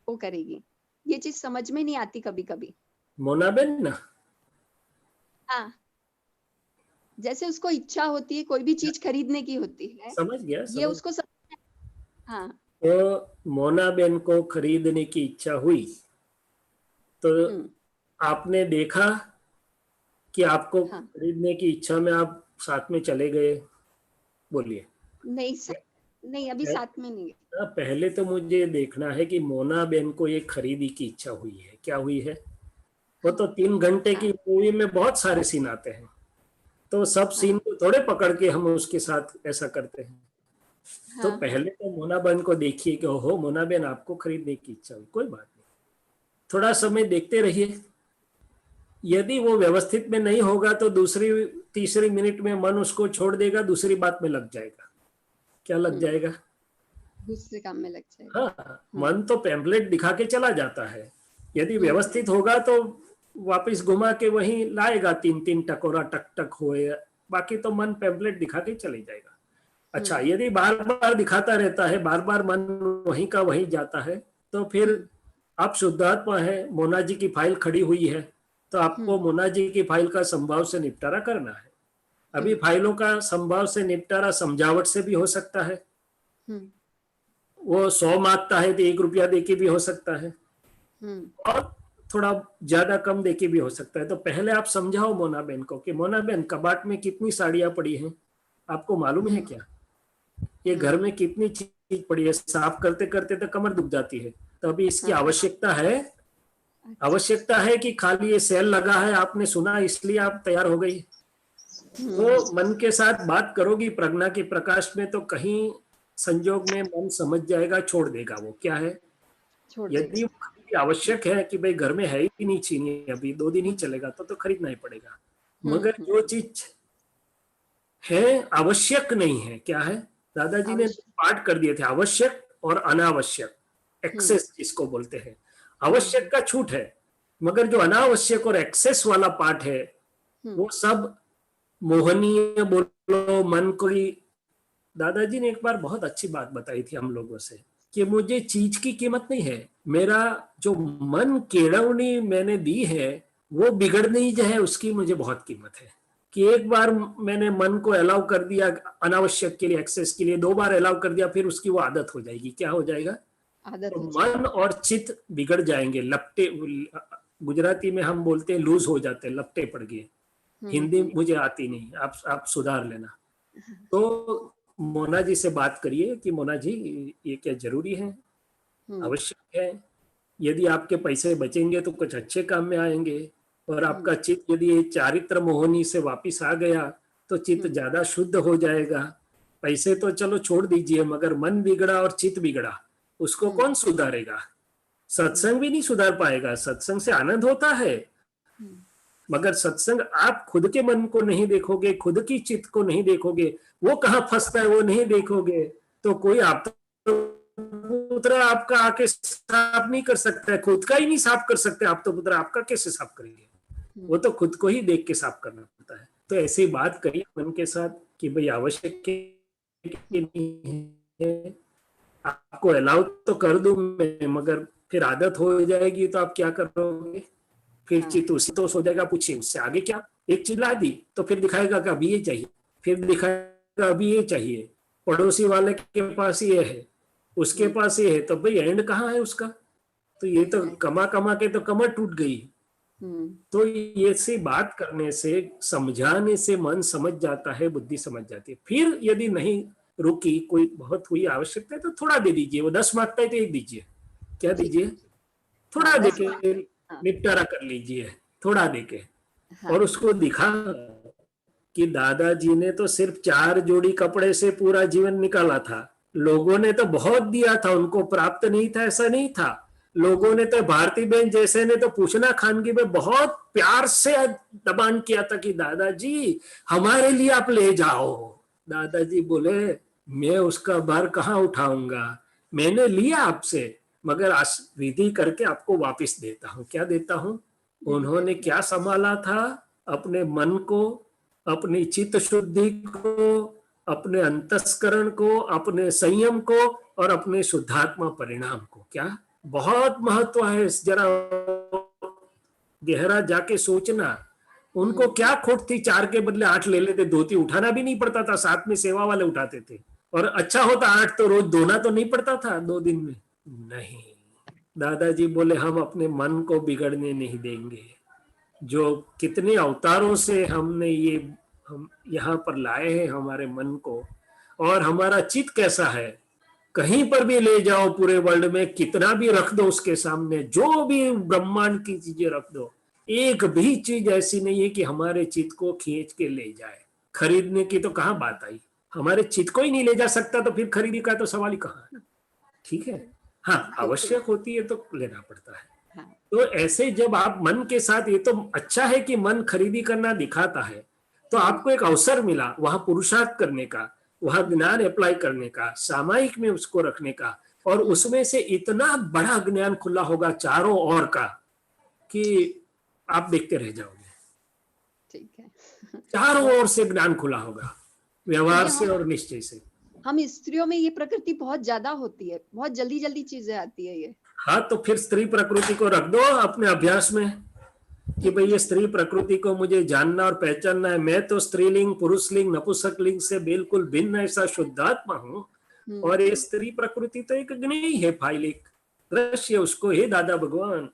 को करेगी? ये चीज समझ में नहीं आती कभी कभी। मोना बेन ना, हाँ, जैसे उसको इच्छा होती है कोई भी चीज खरीदने की होती है, समझ गया ये उसको हाँ, तो मोना बेन को खरीदने की इच्छा हुई तो आपने देखा कि आपको हाँ। खरीदने की इच्छा में आप साथ में चले गए? बोलिए। नहीं अभी साथ में नहीं। पहले तो मुझे देखना है कि मोना बेन को ये खरीदी की इच्छा हुई है, क्या हुई है? वो तो 3 घंटे की मूवी में बहुत सारे सीन आते हैं, तो सब सीन को थोड़े पकड़ के हम उसके साथ ऐसा करते हैं। तो पहले तो मोना बेन को देखिए कि ओहो मोना बेन आपको खरीदने की इच्छा हुई, कोई बात नहीं, थोड़ा समय देखते रहिए। यदि वो व्यवस्थित में नहीं होगा तो दूसरी तीसरी मिनट में मन उसको छोड़ देगा, दूसरी बात में लग जाएगा। क्या लग जाएगा? दूसरे काम में लग जाएगा। हाँ, मन तो पैम्पलेट दिखा के चला जाता है, यदि व्यवस्थित होगा तो वापस घुमा के वहीं लाएगा, 3-3 टकोरा टक टक होए, बाकी तो मन पैम्पलेट दिखा के चले जाएगा। अच्छा, यदि बार बार दिखाता रहता है, बार बार मन वहीं का वहीं जाता है, तो फिर आप शुद्धात्मा है, मोना जी की फाइल खड़ी हुई है, तो आपको मोना जी की फाइल का संभाव से निपटारा करना है। अभी फाइलों का संभाव से निपटारा समझावट से भी हो सकता है। वो 100 मांगता है तो 1 रुपया देके भी हो सकता है, और थोड़ा ज्यादा कम देके भी हो सकता है। तो पहले आप समझाओ मोना बेन को कि मोना बेन कबाट में कितनी साड़ियां पड़ी हैं, आपको मालूम है क्या? ये घर में कितनी चीज पड़ी है, साफ करते करते तो कमर दुख जाती है, तो अभी इसकी आवश्यकता है। आवश्यकता है कि खाली ये सेल लगा है, आपने सुना इसलिए आप तैयार हो गई। तो मन के साथ बात करोगी प्रज्ञा के प्रकाश में, तो कहीं संजोग में मन समझ जाएगा, छोड़ देगा वो। क्या है? यदि आवश्यक है कि भाई घर में है ही नहीं चीनी, अभी 2 दिन ही चलेगा, तो खरीदना ही पड़ेगा। मगर जो चीज है आवश्यक नहीं है, क्या है? दादाजी ने पाठ कर दिए थे, आवश्यक और अनावश्यक, एक्सेस जिसको बोलते हैं। आवश्यक का छूट है, मगर जो अनावश्यक और एक्सेस वाला पाठ है वो सब मोहनीय बोलो मन को ही। दादाजी ने एक बार बहुत अच्छी बात बताई थी हम लोगों से कि मुझे चीज की कीमत नहीं है, मेरा जो मन केड़वनी मैंने दी है वो बिगड़नी जो है उसकी मुझे बहुत कीमत है। कि एक बार मैंने मन को अलाउ कर दिया अनावश्यक के लिए, एक्सेस के लिए, 2 बार अलाउ कर दिया, फिर उसकी वो आदत हो जाएगी। क्या हो जाएगा? तो मन और चित्त बिगड़ जाएंगे, लपटे, गुजराती में हम बोलते हैं लूज हो जाते हैं, लपटे पड़ गए। हिंदी मुझे आती नहीं, आप सुधार लेना। तो मोना जी से बात करिए कि मोना जी ये क्या जरूरी है, आवश्यक है। यदि आपके पैसे बचेंगे तो कुछ अच्छे काम में आएंगे, और आपका चित्त यदि चारित्र मोहनी से वापिस आ गया तो चित्त ज्यादा शुद्ध हो जाएगा। पैसे तो चलो छोड़ दीजिए, मगर मन बिगड़ा और चित्त बिगड़ा, उसको कौन सुधारेगा? सत्संग भी नहीं सुधार पाएगा। सत्संग से आनंद होता है, मगर सत्संग आप खुद के मन को नहीं देखोगे, खुद की चित्त को नहीं देखोगे, वो कहाँ फंसता है वो नहीं देखोगे, तो कोई आप पुत्र आपका आके साफ नहीं कर सकता है, खुद का ही नहीं साफ कर सकते आप तो पुत्र आपका कैसे साफ करेंगे? वो तो खुद को ही देख के साफ करना पड़ता है। तो ऐसी बात करिए मन के साथ कि भाई आवश्यक नहीं है, आपको अलाउ तो कर दूं मैं, मगर फिर आदत हो जाएगी तो आप क्या करोगे? फिर चित्त उसी तो हो जाएगा, पूछिए उससे आगे क्या? एक चीज ला दी तो फिर दिखाएगा कि अभी ये चाहिए, फिर दिखाएगा अभी ये चाहिए, पड़ोसी वाले के पास ये है, उसके पास ये है, तो भाई एंड कहाँ है उसका? तो ये तो कमा कमा के तो कमर टूट गई। तो ये से बात करने से, समझाने से मन समझ जाता है, बुद्धि समझ जाती है। फिर यदि नहीं रुकी, कोई बहुत हुई आवश्यकता है तो थोड़ा दे दीजिए। वो 10 मांगता है तो 1 दीजिए। क्या दीजिए? थोड़ा देके निपटारा कर लीजिए, थोड़ा देके। और उसको दिखा कि दादाजी ने तो सिर्फ 4 जोड़ी कपड़े से पूरा जीवन निकाला था, लोगों ने तो बहुत दिया था, उनको प्राप्त नहीं था ऐसा नहीं था। लोगों ने तो, भारती बहन जैसे ने तो पूछना खानगी में बहुत प्यार से दबान किया था कि दादाजी हमारे लिए आप ले जाओ। दादाजी बोले मैं उसका भार कहाँ उठाऊंगा, मैंने लिया आपसे, मगर विधि करके आपको वापस देता हूँ। क्या देता हूँ? उन्होंने क्या संभाला था? अपने मन को, अपनी चित्त शुद्धि को, अपने अंतस्करण को, अपने संयम को और अपने शुद्धात्मा परिणाम को। क्या बहुत महत्व है, जरा गहरा जाके सोचना। उनको क्या खोट थी? 4 के बदले 8 ले लेते, धोती उठाना भी नहीं पड़ता था, साथ में सेवा वाले उठाते थे। और अच्छा होता 8 तो रोज धोना तो नहीं पड़ता था 2 दिन में। नहीं, दादाजी बोले हम अपने मन को बिगड़ने नहीं देंगे। जो कितने अवतारों से हमने हम यहाँ पर लाए हैं हमारे मन को, और हमारा चित्त कैसा है, कहीं पर भी ले जाओ पूरे वर्ल्ड में, कितना भी रख दो उसके सामने, जो भी ब्रह्मांड की चीजें रख दो, एक भी चीज ऐसी नहीं है कि हमारे चित्त को खींच के ले जाए। खरीदने की तो कहाँ बात आई, हमारे चित्त को ही नहीं ले जा सकता तो फिर खरीदी का तो सवाल ही कहाँ है। ठीक है, हाँ आवश्यक होती है तो लेना पड़ता है। तो ऐसे जब आप मन के साथ, ये तो अच्छा है कि मन खरीदी करना दिखाता है, तो आपको एक अवसर मिला वहां पुरुषार्थ करने का, वहां ज्ञान अप्लाई करने का, सामायिक में उसको रखने का, और उसमें से इतना बड़ा ज्ञान खुला होगा चारों ओर का कि आप देखते रह जाओगे। ठीक है। चारों ओर से ज्ञान खुला होगा, व्यवहार से और निश्चय से। हम स्त्रियों में ये प्रकृति बहुत ज्यादा होती है, बहुत जल्दी जल्दी चीजें आती है ये। हाँ, तो फिर स्त्री प्रकृति को रख दो अपने अभ्यास में कि भाई ये स्त्री प्रकृति को मुझे जानना और पहचानना है। मैं तो स्त्रीलिंग, पुरुषलिंग, नपुंसकलिंग से बिल्कुल भिन्न ऐसा शुद्धात्मा हूँ, और ये स्त्री प्रकृति तो एक ज्ञेय है, फाइलिक दृश्य उसको। हे दादा भगवान,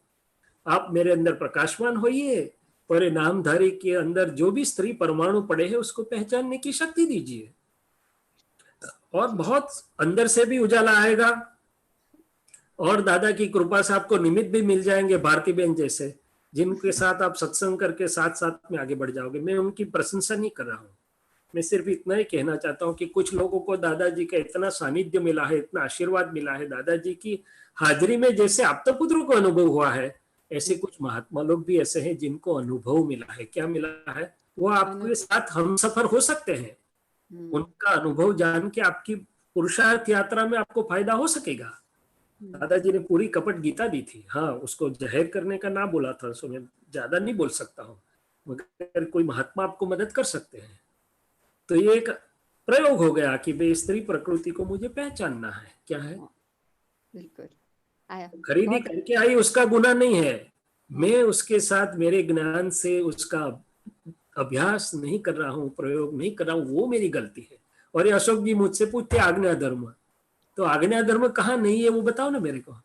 आप मेरे अंदर प्रकाशमान होइए, परिणामधारी के अंदर जो भी स्त्री परमाणु पड़े हैं उसको पहचानने की शक्ति दीजिए, और बहुत अंदर से भी उजाला आएगा, और दादा की कृपा से आपको निमित्त भी मिल जाएंगे, भारती बहन जैसे, जिनके साथ आप सत्संग करके साथ साथ में आगे बढ़ जाओगे। मैं उनकी प्रशंसा नहीं कर रहा हूँ, मैं सिर्फ इतना ही कहना चाहता हूँ कि कुछ लोगों को दादाजी का इतना सानिध्य मिला है, इतना आशीर्वाद मिला है, दादाजी की हाजिरी में जैसे आप्तपुत्रों को अनुभव हुआ है, ऐसे कुछ महात्मा लोग भी ऐसे हैं जिनको अनुभव मिला है। क्या मिला है? वो आपके साथ हम सफर हो सकते हैं। उनका अनुभव जान के आपकी पुरुषार्थ यात्रा में आपको फायदा हो सकेगा। दादाजी ने पूरी कपट गीता दी थी। हाँ, उसको जाहिर करने का ना बोला था, सो मैं ज्यादा नहीं बोल सकता हूँ, मगर कोई महात्मा आपको मदद कर सकते हैं। तो ये एक प्रयोग हो गया कि भाई स्त्री प्रकृति को मुझे पहचानना है। क्या है? बिल्कुल आया। खरीदी करके आई उसका गुनाह नहीं है, मैं उसके साथ मेरे ज्ञान से उसका अभ्यास नहीं कर रहा हूँ, प्रयोग नहीं कर रहा हूँ, वो मेरी गलती है। और ये अशोक जी मुझसे पूछते आज्ञा धर्म, तो आज्ञा धर्म कहाँ नहीं है वो बताओ ना मेरे को।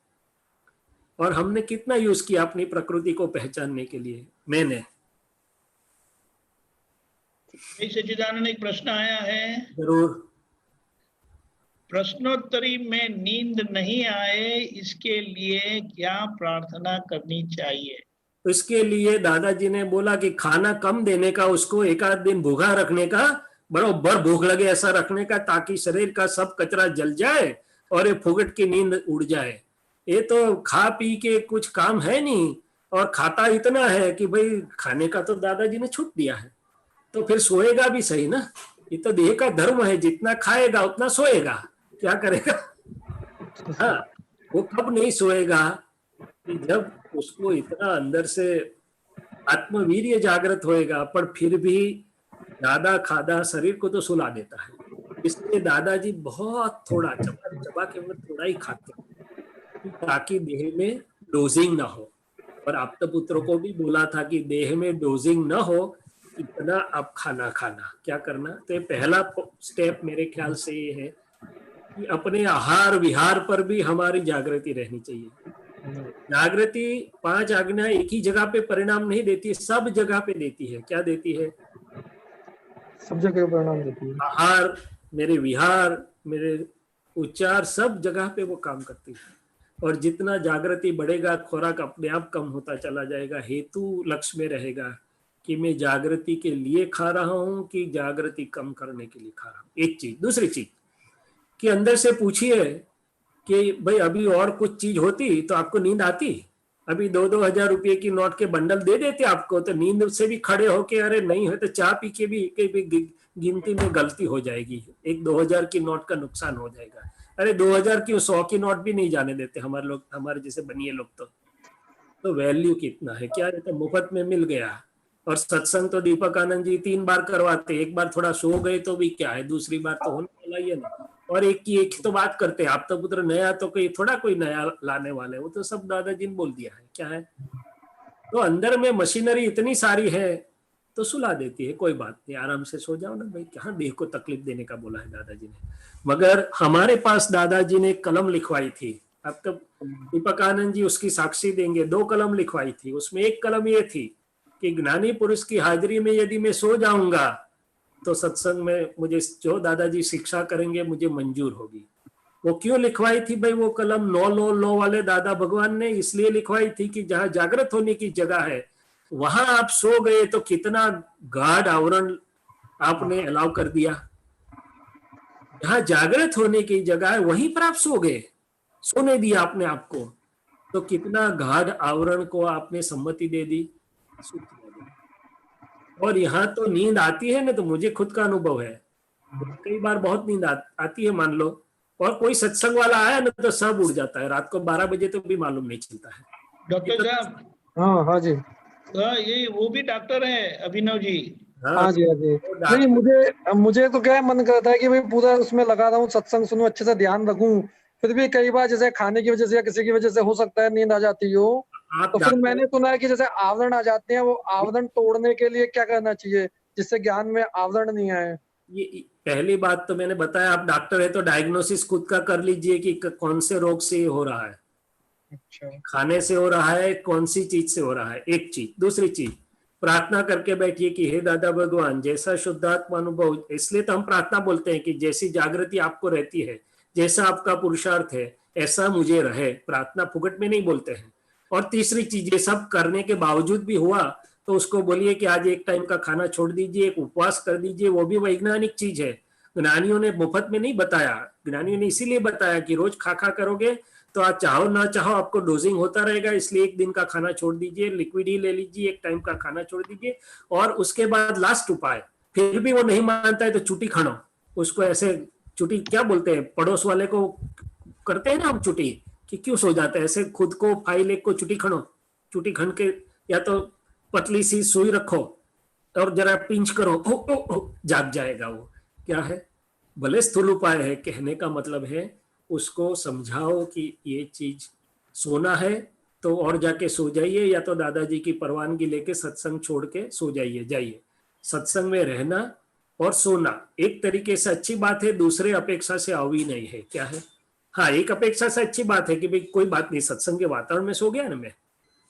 और हमने कितना यूज किया अपनी प्रकृति को पहचानने के लिए? मैंने। सच्चिदानंद, एक प्रश्न आया है। जरूर। प्रश्नोत्तरी में नींद नहीं आए, इसके लिए क्या प्रार्थना करनी चाहिए? इसके लिए दादाजी ने बोला कि खाना कम देने का, उसको 1 आध दिन भूखा रखने का, बरोबर भूख लगे ऐसा रखने का, ताकि शरीर का सब कचरा जल जाए और ये फुगट की नींद उड़ जाए। ये तो खा पी के कुछ काम है नहीं, और खाता इतना है कि भाई खाने का तो दादाजी ने छूट दिया है, तो फिर सोएगा भी सही ना। ये तो देह का धर्म है, जितना खाएगा उतना सोएगा, क्या करेगा? हाँ, वो कब नहीं सोएगा कि जब उसको इतना अंदर से आत्मवीर्य जागृत होएगा, पर फिर भी ज्यादा खादा शरीर को तो सुला देता है। इसलिए दादाजी बहुत थोड़ा चबा चबा के वो थोड़ा ही खाते हैं ताकि देह में डोजिंग ना हो। और आप्तपुत्रों को भी बोला था कि देह में डोजिंग ना हो, इतना आप खाना खाना क्या करना। तो पहला स्टेप मेरे ख्याल से ये है कि अपने आहार विहार पर भी हमारी जागृति रहनी चाहिए। जागृति 5 आज्ञा एक ही जगह पे परिणाम नहीं देती है, सब जगह पे देती है। क्या देती है? सब जगह परिणाम देती है। आहार, मेरे विहार, मेरे उच्चार, सब जगह पे वो काम करती है। और जितना जागृति बढ़ेगा, खुराक अपने आप कम होता चला जाएगा। हेतु लक्ष्य में रहेगा कि मैं जागृति के लिए खा रहा हूँ कि जागृति कम करने के लिए खा रहा हूँ। एक चीज। दूसरी चीज कि अंदर से पूछिए कि भाई अभी और कुछ चीज होती तो आपको नींद आती? अभी 2-2 हजार रुपये की नोट के बंडल दे देते आपको तो नींद से भी खड़े होके अरे नहीं है तो चाय पी के भी गिनती में गलती हो जाएगी, 1-2 हजार की नोट का नुकसान हो जाएगा। अरे 2000 की 100 की नोट भी नहीं जाने देते हमारे लोग, हमारे जैसे बनिए लोग। तो वैल्यू कितना है? क्या रहता, मुफ्त में मिल गया। और सत्संग तो दीपक आनंद जी 3 बार करवाते, एक बार थोड़ा सो गए तो भी क्या है, दूसरी बार तो होने वाला ही है ना। और एक की एक तो बात करते हैं, आप तो पुत्र नया तो कोई थोड़ा कोई नया लाने वाले, वो तो सब दादाजी ने बोल दिया है। क्या है? तो अंदर में मशीनरी इतनी सारी है तो सुला देती है, कोई बात नहीं, आराम से सो जाओ ना भाई, कहाँ देह को तकलीफ देने का बोला है दादाजी ने। मगर हमारे पास दादाजी ने कलम लिखवाई थी, अब तक दीपक आनंद जी उसकी साक्षी देंगे, 2 कलम लिखवाई थी। उसमें एक कलम ये थी कि ज्ञानी पुरुष की हाजिरी में यदि मैं सो जाऊंगा तो सत्संग में मुझे जो दादाजी शिक्षा करेंगे मुझे मंजूर होगी। वो क्यों लिखवाई थी भाई वो कलम? 9 वाले दादा भगवान ने इसलिए लिखवाई थी कि जहाँ जागृत होने की जगह है वहां आप सो गए तो कितना गाढ़ आवरण आपने अलाउ कर दिया। जहाँ जागृत होने की जगह है वहीं पर आप सो गए, सोने दिया अपने आप को, तो कितना गाढ़ आवरण को आपने सम्मति दे दी। और यहाँ तो नींद आती है ना, तो मुझे खुद का अनुभव है, कई बार बहुत नींद आती है मान लो, और कोई सत्संग वाला आया ना तो सब उड़ जाता है, रात को 12 बजे तो भी मालूम नहीं चलता है। डॉक्टर साहब, हाँ जी, ये वो भी डॉक्टर है अभिनव जी। हाँ जी। नहीं, मुझे तो क्या मन करता है कि भाई पूरा उसमें लगा रहा हूँ, सत्संग सुनूं, अच्छे से ध्यान रखूं, फिर भी कई बार जैसे खाने की वजह से या किसी की वजह से हो सकता है नींद आ जाती हो, तो फिर मैंने सुना है कि जैसे आवरण आ जाते हैं, वो आवरण तोड़ने के लिए क्या करना चाहिए जिससे ज्ञान में आवरण नहीं आए? ये पहली बात तो मैंने बताया, आप डॉक्टर है तो डायग्नोसिस खुद का कर लीजिए कि कौन से रोग से हो रहा है। अच्छा, खाने से हो रहा है, कौन सी चीज से हो रहा है, एक चीज। दूसरी चीज, प्रार्थना करके बैठिए कि हे दादा भगवान, जैसा शुद्धात्मा अनुभव, इसलिए तो हम प्रार्थना बोलते हैं कि जैसी जागृति आपको रहती है, जैसा आपका पुरुषार्थ है, ऐसा मुझे रहे। प्रार्थना फुकट में नहीं बोलते हैं। और तीसरी चीज, ये सब करने के बावजूद भी हुआ तो उसको बोलिए कि आज एक टाइम का खाना छोड़ दीजिए, एक उपवास कर दीजिए, वो भी वैज्ञानिक चीज है। ज्ञानियों ने मुफ्त में नहीं बताया, ज्ञानियों ने इसीलिए बताया कि रोज खा करोगे तो आप चाहो ना चाहो आपको डोजिंग होता रहेगा, इसलिए एक दिन का खाना छोड़ दीजिए, लिक्विड ही ले लीजिए, एक टाइम का खाना छोड़ दीजिए। और उसके बाद लास्ट उपाय, फिर भी वो नहीं मानता है तो चुटी खणो, उसको ऐसे चुटी क्या बोलते हैं, पड़ोस वाले को करते हैं ना हम चुटी, कि क्यों सो जाते हैं ऐसे, खुद को फाइल एक को चुटी खणो, चुटी खन के या तो पतली सी सुई रखो और जरा पिंच करो, ओ, ओ, ओ, जाग जाएगा वो। क्या है, भले स्थूल उपाय है, कहने का मतलब है उसको समझाओ कि ये चीज सोना है तो और जाके सो जाइए, या तो दादाजी की परवानगी लेके सत्संग छोड़ के सो जाइए। सत्संग में रहना और सोना एक तरीके से अच्छी बात है, दूसरे अपेक्षा से अवी नहीं है। क्या है, हाँ एक अपेक्षा से अच्छी बात है कि भाई कोई बात नहीं, सत्संग के वातावरण में सो गया ना मैं,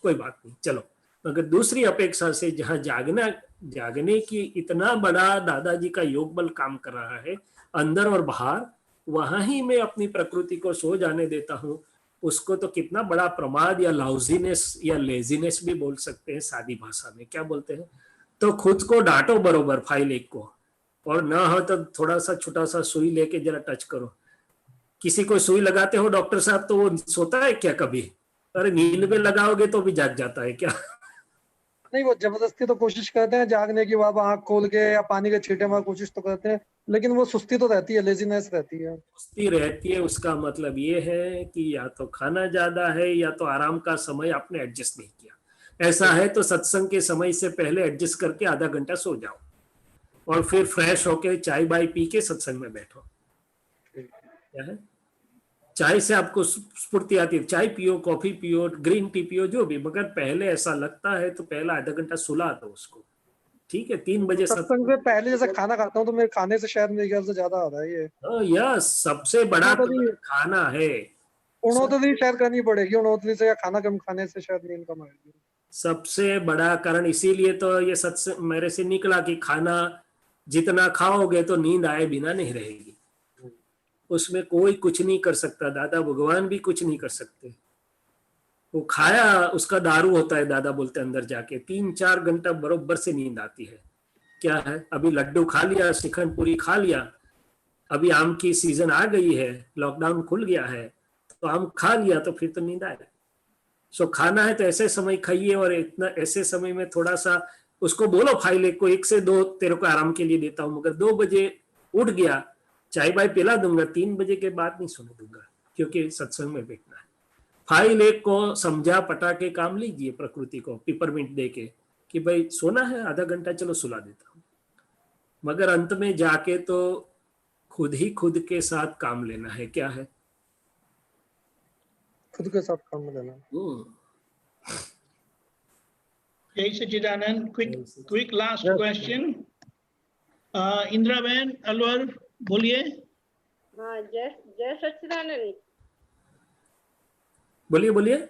कोई बात नहीं चलो। मगर दूसरी अपेक्षा से जहाँ जागने की इतना बड़ा दादाजी का योग बल काम कर रहा है अंदर और बाहर, वहां ही मैं अपनी प्रकृति को सो जाने देता हूँ, उसको तो कितना बड़ा प्रमाद या लाउजीनेस या लेजीनेस भी बोल सकते हैं सादी भाषा में। क्या बोलते हैं, तो खुद को डांटो बरोबर फाइल एक को, और ना हो तो थोड़ा सा छोटा सा सुई लेके जरा टच करो। किसी को सुई लगाते हो डॉक्टर साहब तो वो सोता है क्या कभी? अरे नींद में लगाओगे तो भी जाग जाता है क्या? नहीं, वो जबरदस्ती तो कोशिश करते हैं जागने की, बाबा आंख खोल के या पानी के छींटे मार कोशिश तो करते हैं, लेकिन वो सुस्ती तो रहती है, लेजीनेस रहती है। सुस्ती रहती है, उसका मतलब ये है कि या तो खाना ज्यादा है या तो आराम का समय आपने एडजस्ट नहीं किया। ऐसा है तो सत्संग के समय से पहले एडजस्ट करके आधा घंटा सो जाओ और फिर फ्रेश होके चाय बाय पी के सत्संग में बैठो। क्या है, चाय से आपको स्फूर्ति आती है, चाय पियो, कॉफी पियो, ग्रीन टी पियो, जो भी, मगर पहले ऐसा लगता है तो पहला आधा घंटा सुला दो उसको, ठीक है। 3 बजे सत्संग से पहले जैसे खाना खाता हूँ तो मेरे खाने से शायद मेरे ख्याल से ज्यादा आ रहा है ये। यह सबसे बड़ा खाना है। उन्होंने शायद करनी पड़ेगी, उन्होंने से या खाना कम खाने से शायद नींद कम आएगी। सबसे बड़ा कारण, इसीलिए तो ये सत्संग मेरे से निकला कि खाना जितना खाओगे तो नींद आए बिना नहीं रहेगी। उसमें कोई कुछ नहीं कर सकता, दादा भगवान भी कुछ नहीं कर सकते। वो खाया उसका दारू होता है, दादा बोलते अंदर जाके 3-4 घंटा बरोबर से नींद आती है। क्या है, अभी लड्डू खा लिया, श्रीखंड पूरी खा लिया, अभी आम की सीजन आ गई है, लॉकडाउन खुल गया है तो आम खा लिया तो फिर तो नींद आए। सो खाना है तो ऐसे समय खाइए, और इतना ऐसे समय में थोड़ा सा उसको बोलो फाइल को 1 से 2 तेरे को आराम के लिए देता हूँ, मगर 2 बजे उठ गया, चाय बाय पिला दूंगा, 3 बजे के बाद नहीं सोने दूंगा क्योंकि सत्संग में बैठना है। फाइल 1 को समझा पटा के काम लीजिए, प्रकृति को पिपरमिंट दे के कि भाई सोना है आधा घंटा, चलो सुला देता हूँ, मगर अंत में जाके तो खुद ही खुद के साथ काम लेना है। क्या है, खुद के साथ काम लेना। जय सच्चिदानंद। क्विक लास्ट क्वेश्चन, इंदिरा बहन अलवर बोलिए। हाँ, जय सच्चिदानंद। बोलिए बोलिए,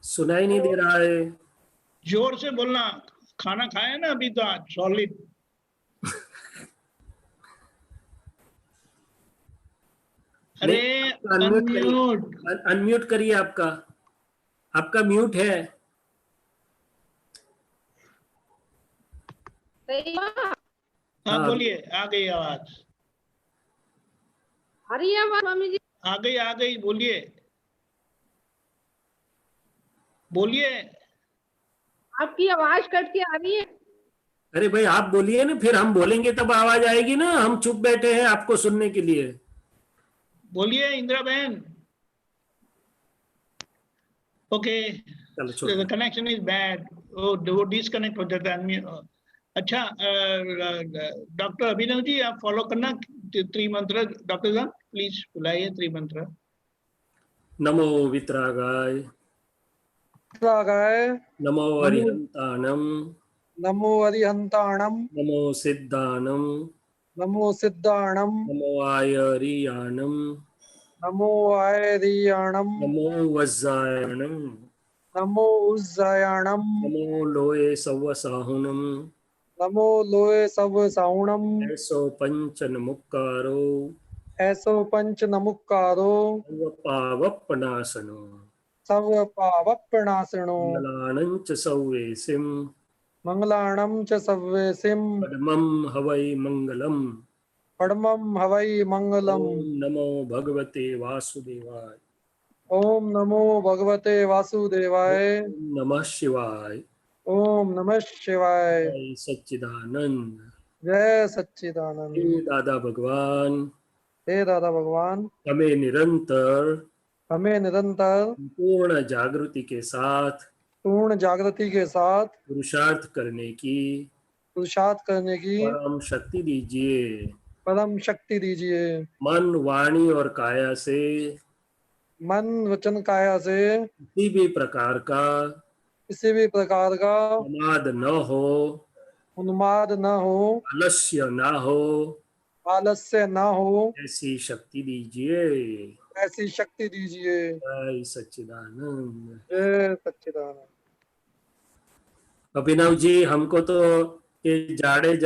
सुनाई नहीं दे रहा है, जोर से बोलना। खाना खाया ना अभी तो आज सॉलिड। अरे अनम्यूट करिए, आपका म्यूट है। हाँ बोलिए, आ गई आवाज, आ रही है आवाज स्वामी जी? आ गई, बोलिए बोलिए। आपकी आवाज कट के आ रही है। अरे भाई आप बोलिए ना, फिर हम बोलेंगे तब आवाज आएगी ना, हम चुप बैठे हैं आपको सुनने के लिए। बोलिए इंदिरा बहन। Okay, the connection is bad, वो डिस्कनेक्ट हो जाता है। अच्छा, डॉक्टर अभिनव जी आप फॉलो करना त्रिमंत्र। डॉक्टर साहब प्लीज बुलाइए त्रिमंत्र। नमो वितरागाय, नमो अरिहंताणम, नमो अरिहंताणम, नमो सिद्धानम, नमो सिद्धाणम, नमो आयरियाणम, नमो आयरियाणम, नमो वज्जायणम, नमो उज्जायणम, नमो लोये सव्वसाहुनम, नमो लोये सव्वसाहुनम, ऐसो पंच नमुक्कारो, ऐसो पंच नमुक्कारो, पावप्पनासनो, सर्व पावप्पनासनो, मंगलानं च सव्वेसिम, मंगलाणं च सव्वेसिम, पद्मं हवै मंगलम, पद्मं हवै मंगलम। ओम नमो भगवते वासुदेवाय, ओम नमो भगवते वासुदेवाय, ओम नमः शिवाय, ओम नमः शिवाय। जय सच्चिदानंद, जय सच्चिदानंद। हे दादा भगवान, हे दादा भगवान, हमें निरंतर पूर्ण जागृति के साथ, पूर्ण जागृति के साथ पुरुषार्थ करने की परम शक्ति दीजिए, परम शक्ति दीजिए। मन वाणी और काया से, मन वचन काया से किसी भी प्रकार का उन्माद न हो, आलस्य न हो, ऐसी शक्ति दीजिए। जय सच्चिदानंद। जय सच्चिदानंद। अभिनव जी, हमको तो ये जाड़े